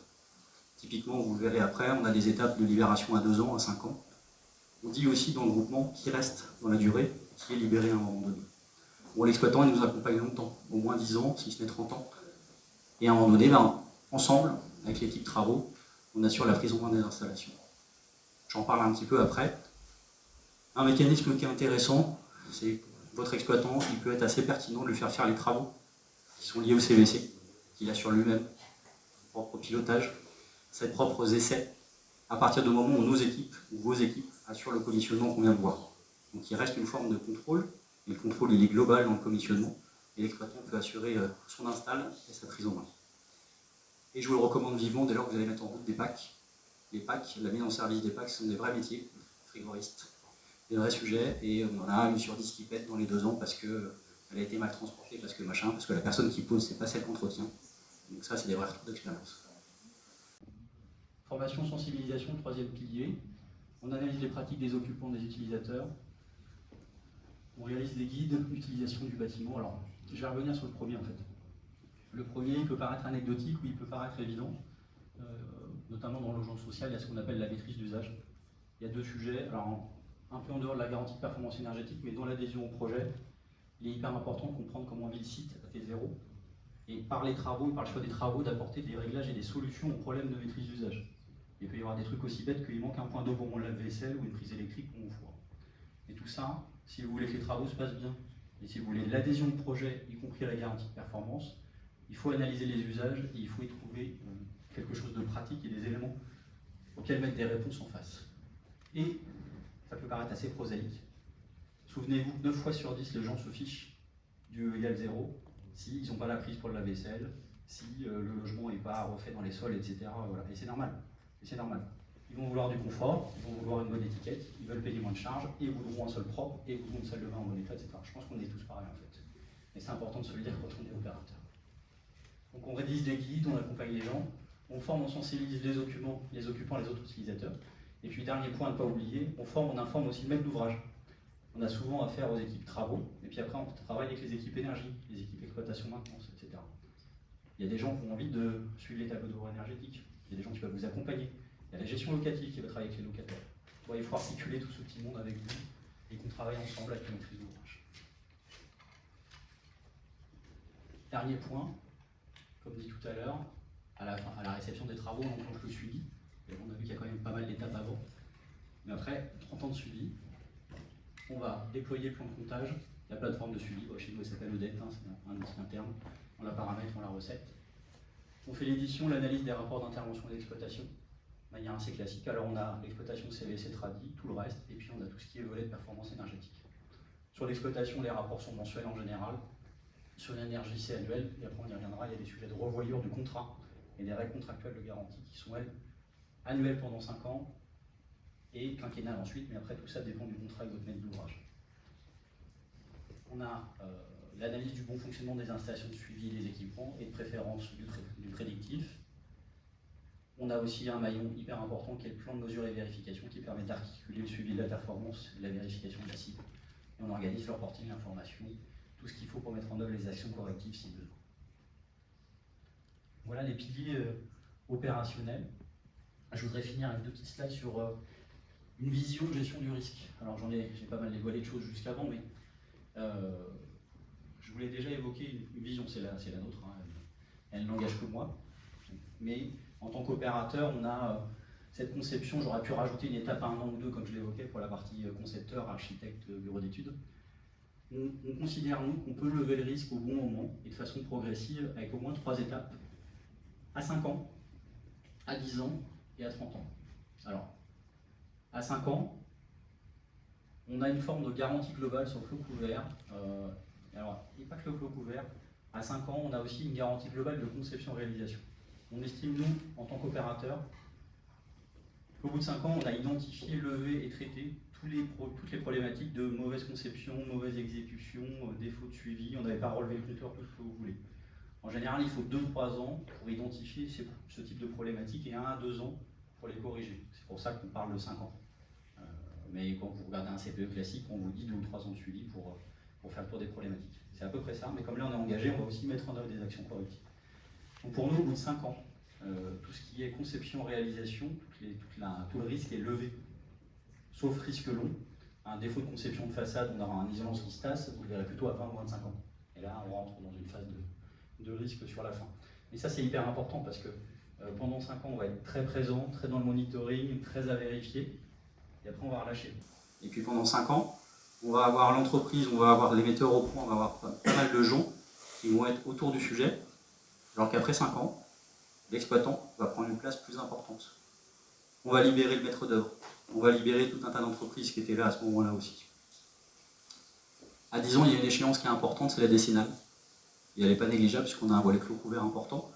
[SPEAKER 7] Typiquement, vous le verrez après, on a des étapes de libération à 2 ans, à 5 ans. On dit aussi dans le groupement qui reste dans la durée, qui est libéré à un moment donné. Bon, l'exploitant, il nous accompagne longtemps, au moins 10 ans, si ce n'est 30 ans. Et à un moment donné, ensemble, avec l'équipe travaux, on assure la prise en main des installations. J'en parle un petit peu après. Un mécanisme qui est intéressant, c'est que votre exploitant, il peut être assez pertinent de lui faire les travaux qui sont liés au CVC, qu'il assure lui-même, son propre pilotage, ses propres essais, à partir du moment où nos équipes, ou vos équipes, assurent le commissionnement qu'on vient de voir. Donc il reste une forme de contrôle, et le contrôle il est global dans le commissionnement, et l'exploitant peut assurer son install et sa prise en main. Et je vous le recommande vivement dès lors que vous allez mettre en route des packs. Les packs, la mise en service des packs sont des vrais métiers, frigoristes, des vrais sujets, et on en a une sur 10 qui pète dans les 2 ans parce qu'elle a été mal transportée, parce que la personne qui pose, c'est pas celle qu'entretient. Donc ça, c'est des vrais retours d'expérience. Formation, sensibilisation, le 3e pilier. On analyse les pratiques des occupants, des utilisateurs. On réalise des guides d'utilisation du bâtiment. Alors, je vais revenir sur le premier en fait. Le premier, il peut paraître anecdotique ou il peut paraître évident. Notamment dans le logement social, il y a ce qu'on appelle la maîtrise d'usage. Il y a 2 sujets. Alors, un peu en dehors de la garantie de performance énergétique, mais dans l'adhésion au projet, il est hyper important de comprendre comment vit le site à T0 et par les travaux, par le choix des travaux, d'apporter des réglages et des solutions aux problèmes de maîtrise d'usage. Il peut y avoir des trucs aussi bêtes qu'il manque un point d'eau pour mon lave-vaisselle ou une prise électrique pour mon four. Et tout ça, si vous voulez que les travaux se passent bien, et si vous voulez l'adhésion au projet, y compris à la garantie de performance, il faut analyser les usages et il faut y trouver quelque chose de pratique et des éléments auxquels mettre des réponses en face. Et ça peut paraître assez prosaïque. Souvenez-vous, 9 fois sur 10, les gens se fichent du E égale 0 s'ils n'ont pas la prise pour le lave-vaisselle, si le logement n'est pas refait dans les sols, etc. Voilà. Et c'est normal. Ils vont vouloir du confort, ils vont vouloir une bonne étiquette, ils veulent payer moins de charges, et voudront un sol propre, et voudront une salle de bain en bon état, etc. Je pense qu'on est tous pareils en fait. Et c'est important de se le dire quand on est opérateur. Donc on rédige des guides, on accompagne les gens, on forme, on sensibilise les occupants, les autres utilisateurs. Et puis dernier point à ne pas oublier, on forme, on informe aussi le maître d'ouvrage. On a souvent affaire aux équipes travaux, et puis après on travaille avec les équipes énergie, les équipes exploitation maintenance, etc. Il y a des gens qui ont envie de suivre les tableaux de bord énergétiques, il y a des gens qui peuvent vous accompagner, il y a la gestion locative qui va travailler avec les locataires. Bon, il faut articuler tout ce petit monde avec vous et qu'on travaille ensemble avec la maîtrise d'ouvrage. Dernier point, comme dit tout à l'heure, à la réception des travaux, on enclenche le suivi. Et on a vu qu'il y a quand même pas mal d'étapes avant. Mais après 30 ans de suivi, on va déployer le plan de comptage, la plateforme de suivi. Chez nous, elle s'appelle ODET, c'est un outil interne. On la paramètre, on la recette. On fait l'édition, l'analyse des rapports d'intervention et d'exploitation, de manière assez classique. Alors on a l'exploitation CVC tradit, tout le reste, et puis on a tout ce qui est volet de performance énergétique. Sur l'exploitation, les rapports sont mensuels en général. Sur l'énergie, c'est annuel, et après on y reviendra, il y a des sujets de revoyure du contrat et des règles contractuelles de garantie qui sont, elles, annuelles pendant 5 ans et quinquennales ensuite, mais après tout ça dépend du contrat avec votre maître d'ouvrage. On a l'analyse du bon fonctionnement des installations de suivi des équipements et de préférence du prédictif. On a aussi un maillon hyper important qui est le plan de mesure et vérification qui permet d'articuler le suivi de la performance et de la vérification de la cible. Et on organise le reporting, l'information, tout ce qu'il faut pour mettre en œuvre les actions correctives si besoin. Voilà les piliers opérationnels. Je voudrais finir avec 2 petites slides sur une vision de gestion du risque. Alors j'ai pas mal dévoilé de choses jusqu'avant, mais je voulais déjà évoquer une vision, c'est la nôtre, hein, elle n'engage que moi. Mais en tant qu'opérateur, on a cette conception, j'aurais pu rajouter une étape à 1 an ou 2, comme je l'évoquais, pour la partie concepteur, architecte, bureau d'études. On considère, nous, qu'on peut lever le risque au bon moment et de façon progressive, avec au moins 3 étapes, à 5 ans, à 10 ans et à 30 ans. Alors, à 5 ans, on a une forme de garantie globale sur le clos couvert. Et pas que le clos couvert, à 5 ans, on a aussi une garantie globale de conception-réalisation. On estime, nous, en tant qu'opérateur, qu'au bout de 5 ans, on a identifié, levé et traité toutes les problématiques de mauvaise conception, mauvaise exécution, défaut de suivi. On n'avait pas relevé le compteur, tout ce que vous voulez. En général, il faut 2-3 ans pour identifier ce type de problématiques et 1 à 2 ans pour les corriger. C'est pour ça qu'on parle de 5 ans. Mais quand vous regardez un CPE classique, on vous dit 2 ou 3 ans de suivi pour faire le tour des problématiques. C'est à peu près ça, mais comme là on est engagé, on va aussi mettre en œuvre des actions correctives. Donc pour nous, au bout de 5 ans, tout ce qui est conception-réalisation, tout le risque est levé, sauf risque long. Un défaut de conception de façade, on aura un isolance qui se tasse, vous le verrez plutôt à 20 ou 25 ans. Et là, on rentre dans une phase de risque sur la fin. Et ça, c'est hyper important parce que pendant 5 ans, on va être très présent, très dans le monitoring, très à vérifier, et après, on va relâcher. Et puis pendant 5 ans, on va avoir l'entreprise, on va avoir les metteurs au point, on va avoir pas mal de gens qui vont être autour du sujet, alors qu'après 5 ans, l'exploitant va prendre une place plus importante. On va libérer le maître d'œuvre, on va libérer tout un tas d'entreprises qui étaient là à ce moment-là aussi. À 10 ans, il y a une échéance qui est importante, c'est la décennale. Et elle n'est pas négligeable puisqu'on a un volet clos couvert important.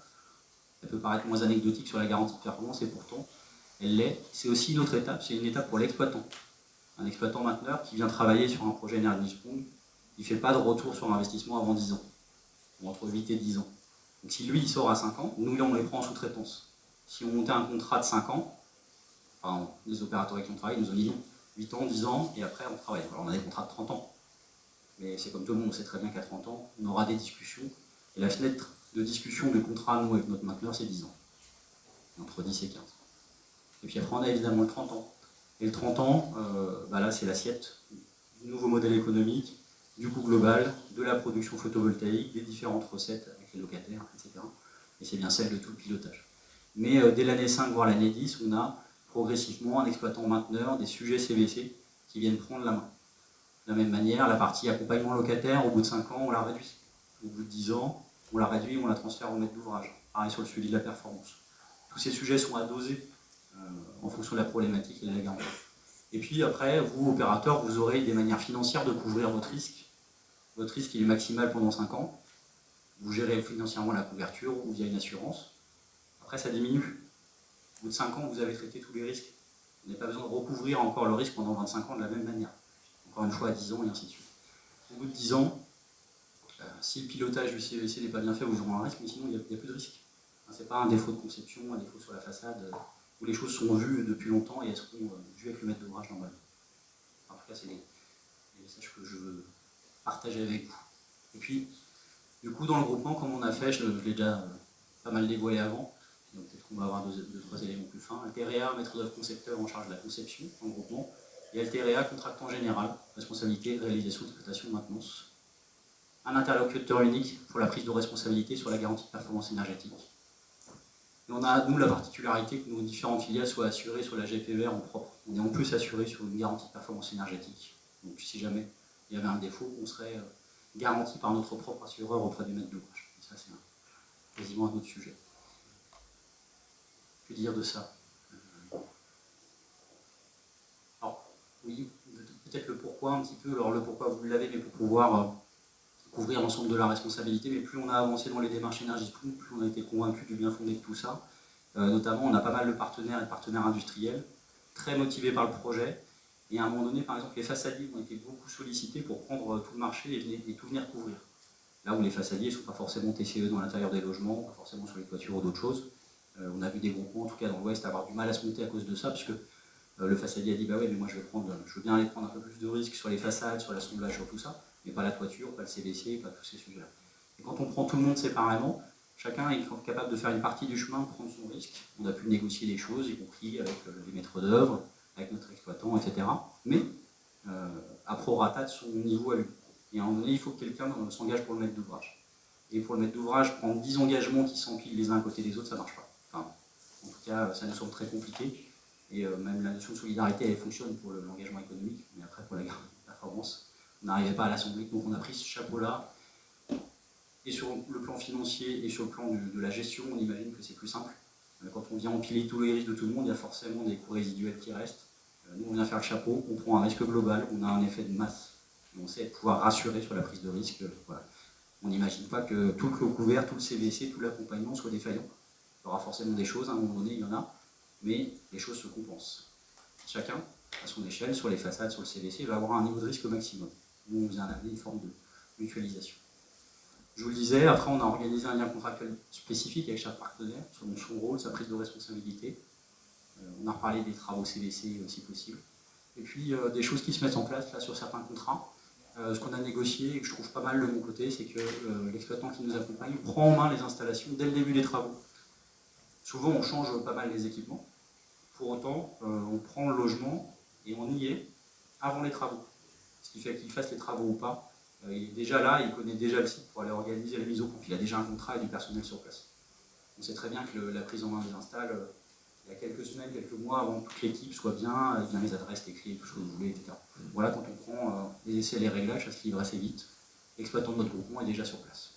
[SPEAKER 7] Elle peut paraître moins anecdotique sur la garantie de performance et pourtant, elle l'est. C'est aussi une autre étape, c'est une étape pour l'exploitant. Un exploitant mainteneur qui vient travailler sur un projet Energy Sprong, il ne fait pas de retour sur investissement avant 10 ans, ou entre 8 et 10 ans. Donc si lui, il sort à 5 ans, nous, là, on les prend en sous-traitance. Si on montait un contrat de 5 ans, enfin, les opérateurs avec qui on travaille nous ont dit 8 ans, 10 ans, et après, on travaille. Alors, on a des contrats de 30 ans. Mais c'est comme tout le monde, on sait très bien qu'à 30 ans, on aura des discussions. Et la fenêtre de discussion de contrat, nous, avec notre mainteneur, c'est 10 ans. Entre 10 et 15. Et puis après, on a évidemment le 30 ans. Et le 30 ans, là, c'est l'assiette du nouveau modèle économique, du coût global, de la production photovoltaïque, des différentes recettes avec les locataires, etc. Et c'est bien celle de tout le pilotage. Mais dès l'année 5, voire l'année 10, on a progressivement un exploitant mainteneur, des sujets CVC qui viennent prendre la main. De la même manière, la partie accompagnement locataire, au bout de 5 ans, on la réduit. Au bout de 10 ans, on la réduit, on la transfère au maître d'ouvrage. Pareil sur le suivi de la performance. Tous ces sujets sont à doser en fonction de la problématique et de la garantie. Et puis après, vous, opérateurs, vous aurez des manières financières de couvrir votre risque. Votre risque, il est maximal pendant 5 ans. Vous gérez financièrement la couverture ou via une assurance. Après, ça diminue. Au bout de 5 ans, vous avez traité tous les risques. Vous n'avez pas besoin de recouvrir encore le risque pendant 25 ans de la même manière. Encore une fois à 10 ans et ainsi de suite. Au bout de 10 ans, si le pilotage du CVC n'est pas bien fait, vous aurez un risque, mais sinon il n'y a plus de risque. Ce n'est pas un défaut de conception, un défaut sur la façade, où les choses sont vues depuis longtemps et elles seront vues avec le maître d'ouvrage normalement. En tout cas, c'est les messages que je veux partager avec vous. Et puis, du coup, dans le groupement, comme on a fait, je l'ai déjà pas mal dévoilé avant, donc peut-être qu'on va avoir 2-3 éléments plus fins. Altéréa, maître d'œuvre concepteur en charge de la conception dans le groupement, et Altéréa, contractant général, responsabilité, réalisation, exploitation, maintenance. Un interlocuteur unique pour la prise de responsabilité sur la garantie de performance énergétique. Et on a, nous, la particularité que nos différentes filiales soient assurées sur la GPER en propre. On est en plus assuré sur une garantie de performance énergétique. Donc si jamais il y avait un défaut, on serait garanti par notre propre assureur auprès du maître d'ouvrage. Ça, c'est quasiment un autre sujet. Que dire de ça? Alors, oui, peut-être le pourquoi un petit peu. Alors le pourquoi, vous l'avez, mais pour pouvoir couvrir l'ensemble de la responsabilité, mais plus on a avancé dans les démarches Energy Sprong, plus on a été convaincu du bien fondé de tout ça. Notamment, on a pas mal de partenaires et de partenaires industriels, très motivés par le projet, et à un moment donné, par exemple, les façadiers ont été beaucoup sollicités pour prendre tout le marché et tout venir couvrir. Là où les façadiers ne sont pas forcément TCE dans l'intérieur des logements, pas forcément sur les toitures ou d'autres choses. On a vu des groupements, en tout cas dans l'Ouest, avoir du mal à se monter à cause de ça, puisque le façadier a dit, bah ouais, mais moi je veux bien aller prendre un peu plus de risques sur les façades, sur l'assemblage, sur tout ça, mais pas la toiture, pas le CVC, pas tous ces sujets-là. Et quand on prend tout le monde séparément, chacun est capable de faire une partie du chemin, de prendre son risque. On a pu négocier les choses, y compris avec les maîtres d'œuvre, avec notre exploitant, etc. Mais à prorata de son niveau à lui. Et à un moment donné, il faut que quelqu'un s'engage pour le maître d'ouvrage. Et pour le maître d'ouvrage, prendre 10 engagements qui s'empilent les uns à côté des autres, ça ne marche pas. Enfin, en tout cas, ça nous semble très compliqué. Et même la notion de solidarité, elle fonctionne pour l'engagement économique, mais après pour la performance, on n'arrivait pas à l'Assemblée, donc on a pris ce chapeau-là. Et sur le plan financier et sur le plan de la gestion, on imagine que c'est plus simple. Quand on vient empiler tous les risques de tout le monde, il y a forcément des coûts résiduels qui restent. Nous, on vient faire le chapeau, on prend un risque global, on a un effet de masse. Et on sait pouvoir rassurer sur la prise de risque. Voilà. On n'imagine pas que tout le clos couvert, tout le CVC, tout l'accompagnement soit défaillant. Il y aura forcément des choses, à un moment donné, il y en a, mais les choses se compensent. Chacun, à son échelle, sur les façades, sur le CVC, va avoir un niveau de risque maximum. Nous, on vient amener une forme de mutualisation. Je vous le disais, après on a organisé un lien contractuel spécifique avec chaque partenaire, selon son rôle, sa prise de responsabilité. On a reparlé des travaux CVC si possible. Et puis des choses qui se mettent en place là, sur certains contrats. Ce qu'on a négocié et que je trouve pas mal de mon côté, c'est que l'exploitant qui nous accompagne prend en main les installations dès le début des travaux. Souvent, on change pas mal les équipements. Pour autant, on prend le logement et on y est avant les travaux. Ce qui fait qu'il fasse les travaux ou pas, il est déjà là, il connaît déjà le site pour aller organiser la mise au point. Il a déjà un contrat et du personnel sur place. On sait très bien que la prise en main des installs, il y a quelques semaines, quelques mois avant que toute l'équipe soit bien les adresses, les clés, tout ce que vous voulez, etc. Voilà, quand on prend les essais et les réglages, ça se livre assez vite. L'exploitant de notre groupement est déjà sur place.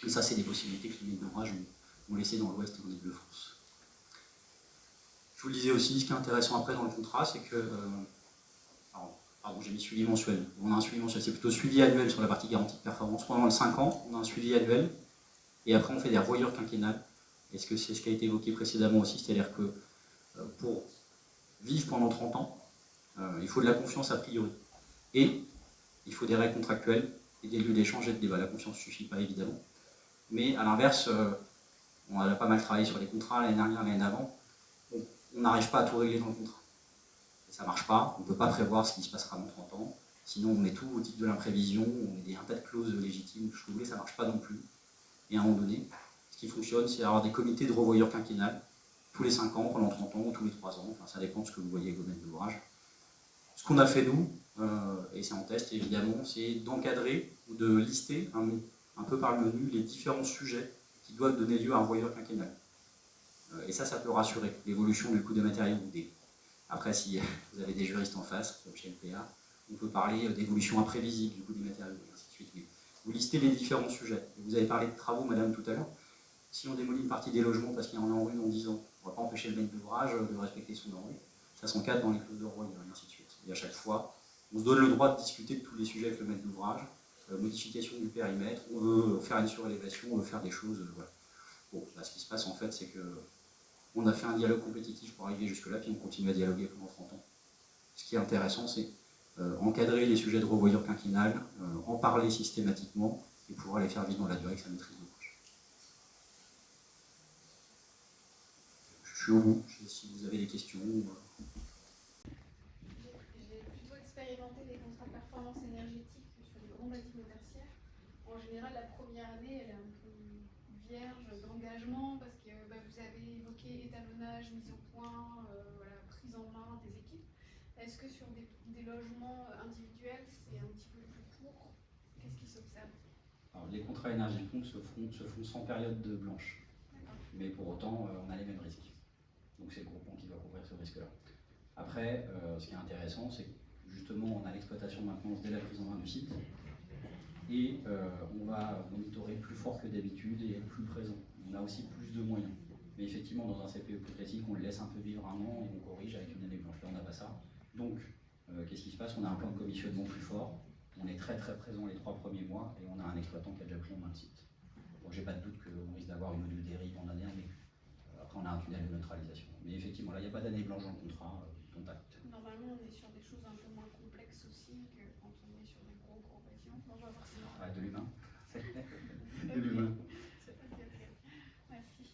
[SPEAKER 7] Et ça, c'est des possibilités que les maîtres d'ouvrage ont laissées dans l'Ouest et en Île-de-France. Je vous le disais aussi, ce qui est intéressant après dans le contrat, c'est que... pardon, j'ai mis suivi mensuel. On a un suivi mensuel, c'est plutôt suivi annuel sur la partie garantie de performance. Pendant les 5 ans, on a un suivi annuel, et après on fait des revoyures quinquennales. Et c'est ce qui a été évoqué précédemment aussi, c'est-à-dire que pour vivre pendant 30 ans, il faut de la confiance a priori. Et il faut des règles contractuelles et des lieux d'échange et de débat. La confiance ne suffit pas évidemment. Mais à l'inverse, on a pas mal travaillé sur les contrats l'année dernière, l'année d'avant. On n'arrive pas à tout régler dans le contrat. Et ça ne marche pas, on ne peut pas prévoir ce qui se passera dans 30 ans. Sinon on met tout au titre de l'imprévision, on met un tas de clauses légitimes, je trouvais, ça ne marche pas non plus. Et à un moment donné, ce qui fonctionne, c'est avoir des comités de revoyure quinquennale, tous les 5 ans, pendant 30 ans, ou tous les 3 ans, enfin ça dépend de ce que vous voyez avec vos maîtres d'ouvrage. Ce qu'on a fait nous, et c'est en test évidemment, c'est d'encadrer ou de lister un peu par le menu les différents sujets qui doivent donner lieu à un revoyure quinquennal. Et ça peut rassurer l'évolution du coût des matériaux. Après, si vous avez des juristes en face, comme chez LPA, on peut parler d'évolution imprévisible du coût des matériaux, et ainsi de suite. Mais vous listez les différents sujets. Vous avez parlé de travaux, madame, tout à l'heure. Si on démolit une partie des logements parce qu'il y en a en rue dans 10 ans, on ne va pas empêcher le maître d'ouvrage de respecter son en rue. Ça s'encadre dans les clauses de revoyure, et ainsi de suite. Et à chaque fois, on se donne le droit de discuter de tous les sujets avec le maître d'ouvrage, modification du périmètre, on veut faire une surélévation, on veut faire des choses, voilà. Bon, là, ce qui se passe en fait, c'est que on a fait un dialogue compétitif pour arriver jusque-là, puis on continue à dialoguer pendant 30 ans. Ce qui est intéressant, c'est encadrer les sujets de revoyure quinquennale, en parler systématiquement, et pouvoir les faire vivre dans la durée avec sa maîtrise d'ouvrage. Je suis au bout, si vous avez des questions.
[SPEAKER 5] J'ai plutôt expérimenté les contrats de performance énergétique sur les grands bâtiments tertiaires. En général, la première année, elle est un peu vierge d'engagement parce que vous avez évoqué étalonnage, mise au point, prise en main des équipes. Est-ce que sur des logements individuels, c'est un petit peu plus court? Qu'est-ce qui s'observe?
[SPEAKER 7] Alors, les contrats énergétiques se font sans période de blanche. Mais pour autant, on a les mêmes risques. Donc c'est le groupement qui doit couvrir ce risque-là. Après, ce qui est intéressant, c'est que justement, on a l'exploitation de maintenance dès la prise en main du site. Et on va monitorer plus fort que d'habitude et être plus présent. On a aussi plus de moyens. Mais effectivement, dans un CPE plus classique, on le laisse un peu vivre un an et on corrige avec une année blanche. Là, on n'a pas ça. Donc, qu'est-ce qui se passe? On a un plan de commissionnement plus fort. On est très très présent les 3 premiers mois et on a un exploitant qui a déjà pris en main le site. Bon, j'ai pas de doute qu'on risque d'avoir une ou deux dérives en année, mais après on a un tunnel de neutralisation. Mais effectivement, là, il n'y a pas d'année blanche dans le contrat, contact.
[SPEAKER 5] Normalement, on est sur des choses un peu moins complexes aussi que quand on est sur des gros bâtiments. Non, pas forcément.
[SPEAKER 7] Ouais, de l'humain. De l'humain.
[SPEAKER 5] Merci.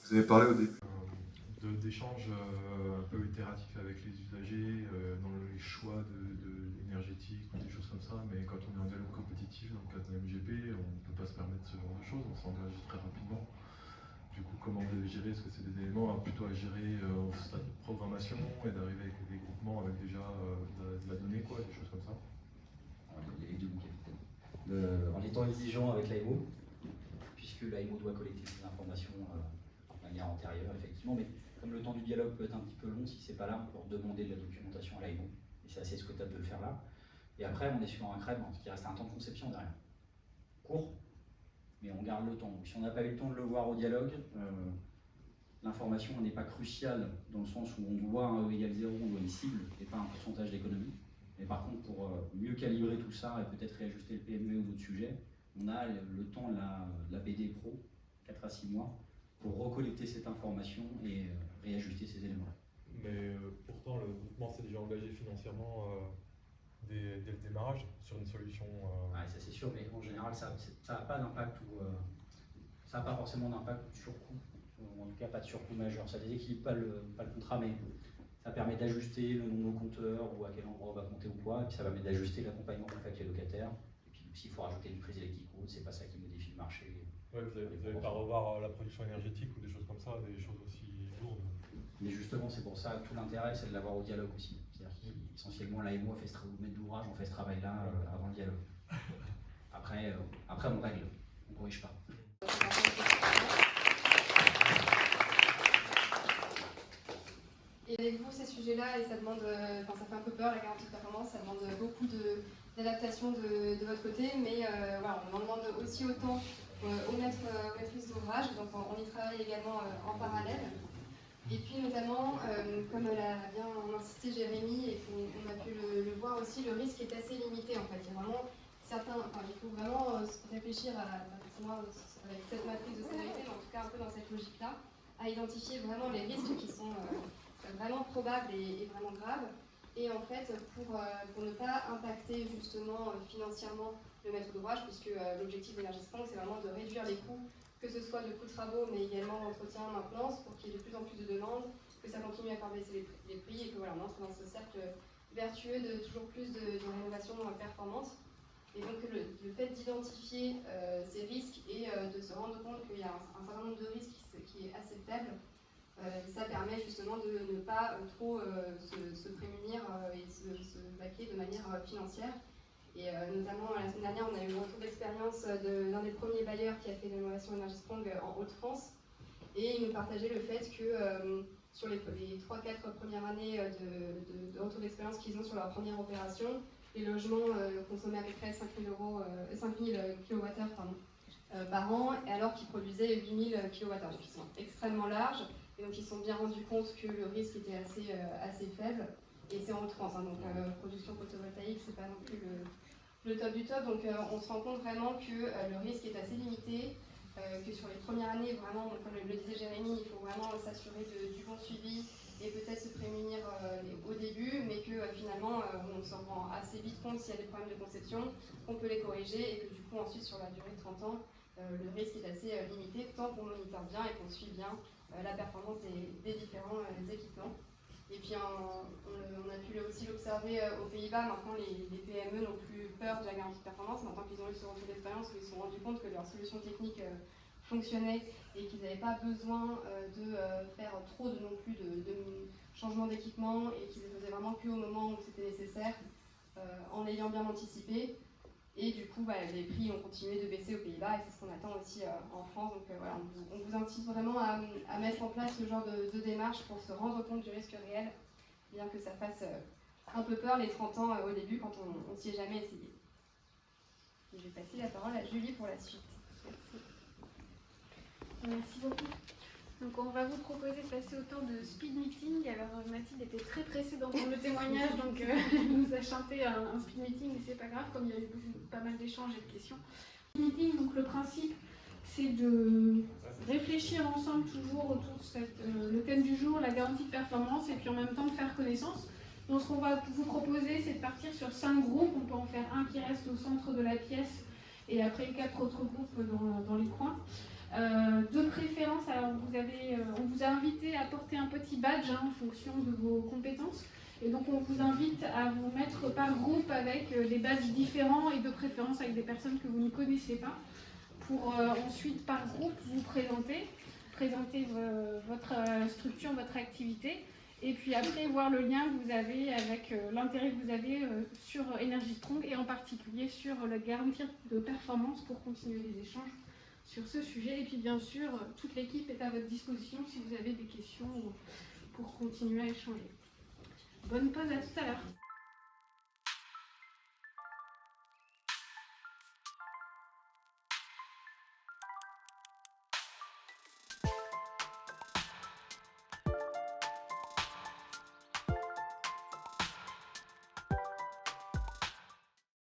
[SPEAKER 4] Vous avez parlé au début d'échanges un peu itératifs avec les usagers dans les choix énergétiques ou des choses comme ça, mais quand on est en dialogue compétitif dans le cadre de MGP, on ne peut pas se permettre ce genre de choses, on s'engage très rapidement. Du coup, comment vous allez gérer? Est-ce que c'est des éléments plutôt à gérer au stade de programmation et d'arriver avec des groupements avec déjà de la donnée, des choses comme ça?
[SPEAKER 7] Il y a les deux bouquets. En étant exigeant avec l'AMO, puisque l'AMO doit collecter ces informations de manière antérieure, effectivement, mais comme le temps du dialogue peut être un petit peu long, si c'est pas là, on peut redemander de la documentation à l'AMO, et c'est assez souhaitable de le faire là. Et après, on est sur un crème, qui reste un temps de conception derrière. Court, mais on garde le temps. Donc, si on n'a pas eu le temps de le voir au dialogue, l'information n'est pas cruciale dans le sens où on doit un E égale 0, on doit une cible et pas un pourcentage d'économie. Mais par contre, pour mieux calibrer tout ça et peut-être réajuster le PME ou d'autres sujets, on a le temps de la BD Pro, 4 à 6 mois, pour recollecter cette information et réajuster ces éléments.
[SPEAKER 4] Mais pourtant, le groupement s'est déjà engagé financièrement dès le démarrage sur une solution.
[SPEAKER 7] Ouais, ça c'est sûr, mais en général, ça n'a pas d'impact ou ça n'a pas forcément d'impact sur coût, ou en tout cas pas de surcoût majeur. Ça déséquilibre pas le contrat, mais Ça permet d'ajuster le nombre de compteurs ou à quel endroit on va compter ou quoi, et puis ça permet d'ajuster l'accompagnement qu'on fait avec les locataires. Et puis s'il faut rajouter une prise électrique ou autre, c'est pas ça qui modifie le marché.
[SPEAKER 4] Ouais, vous n'allez pas revoir la production énergétique ou des choses comme ça, des choses aussi lourdes.
[SPEAKER 7] Mais justement, c'est pour ça que tout l'intérêt, c'est de l'avoir au dialogue aussi. C'est-à-dire qu'essentiellement, l'AMO a fait le maître d'ouvrage, on fait ce travail-là avant le dialogue. Après, on règle, on ne corrige pas.
[SPEAKER 3] Et avec vous, ces sujets-là, et ça demande, ça fait un peu peur, la garantie de performance, ça demande beaucoup d'adaptation de votre côté, mais voilà, on en demande aussi autant aux maîtrises d'ouvrage, donc on y travaille également en parallèle. Et puis notamment, comme l'a bien insisté Jérémy, et qu'on a pu le voir aussi, le risque est assez limité en fait. Il y a vraiment il faut vraiment réfléchir avec cette matrice de sécurité, mais en tout cas un peu dans cette logique-là, à identifier vraiment les risques qui sont vraiment probables et vraiment graves. Et en fait, pour ne pas impacter justement financièrement le maître d'ouvrage, puisque l'objectif d'Energisprong, c'est vraiment de réduire les coûts, que ce soit de coûts de travaux, mais également d'entretien, maintenance, pour qu'il y ait de plus en plus de demandes, que ça continue à faire baisser les prix, et que voilà, on entre dans ce cercle vertueux de toujours plus de rénovation performante. Et donc le fait d'identifier ces risques et de se rendre compte qu'il y a un certain nombre de risques qui est assez faible, ça permet justement de ne pas trop se prémunir et se baquer de manière financière. Et notamment la semaine dernière, on a eu le retour d'expérience d'un des premiers bailleurs qui a fait l'innovation Energisprong en Hauts-de-France. Et il nous partageait le fait que sur les 3-4 premières années de retour d'expérience qu'ils ont sur leur première opération, les logements consommaient à peu près 5000 kWh par an, alors qu'ils produisaient 8000 kWh. Donc ils sont extrêmement larges. Et donc ils se sont bien rendus compte que le risque était assez faible. Et c'est en Hauts-de-France, hein, donc production photovoltaïque, c'est pas non plus le top du top. Donc on se rend compte vraiment que le risque est assez limité, que sur les premières années, vraiment, comme le disait Jérémy, il faut vraiment s'assurer du bon suivi et peut-être se prémunir au début, mais que finalement on s'en rend assez vite compte s'il y a des problèmes de conception, qu'on peut les corriger et que du coup ensuite sur la durée de 30 ans, le risque est assez limité tant qu'on moniteur bien et qu'on suit bien la performance des différents équipements. Et puis on a pu aussi l'observer aux Pays-Bas. Maintenant les PME n'ont plus peur de la garantie de performance, maintenant qu'ils ont eu ce retour d'expérience, qu'ils se sont rendus compte que leur solution technique fonctionnait et qu'ils n'avaient pas besoin de faire trop non plus de changements d'équipement et qu'ils le faisaient vraiment qu'au moment où c'était nécessaire, en ayant bien anticipé. Et du coup, les prix ont continué de baisser aux Pays-Bas et c'est ce qu'on attend aussi en France. Donc voilà, on vous incite vraiment à mettre en place ce genre de démarche pour se rendre compte du risque réel, bien que ça fasse un peu peur les 30 ans au début quand on ne s'y est jamais essayé. Et je vais passer la parole à Julie pour la suite. Merci.
[SPEAKER 5] Merci beaucoup. Donc on va vous proposer de passer au temps de speed meeting. Alors Mathilde était très pressée dans le témoignage, donc elle nous a chanté un speed meeting, mais c'est pas grave, comme il y a eu pas mal d'échanges et de questions. Speed meeting, donc le principe, c'est de réfléchir ensemble toujours autour de le thème du jour, la garantie de performance, et puis en même temps de faire connaissance. Donc ce qu'on va vous proposer, c'est de partir sur 5 groupes. On peut en faire un qui reste au centre de la pièce, et après 4 autres groupes dans les coins. De préférence, alors on vous a invité à porter un petit badge en fonction de vos compétences. Et donc on vous invite à vous mettre par groupe avec des badges différents et de préférence avec des personnes que vous ne connaissez pas, pour ensuite par groupe vous présenter votre structure, votre activité, et puis après voir le lien que vous avez avec l'intérêt que vous avez sur Energisprong et en particulier sur la garantie de performance pour continuer les échanges sur ce sujet. Et puis bien sûr, toute l'équipe est à votre disposition si vous avez des questions pour continuer à échanger. Bonne pause, à tout à l'heure.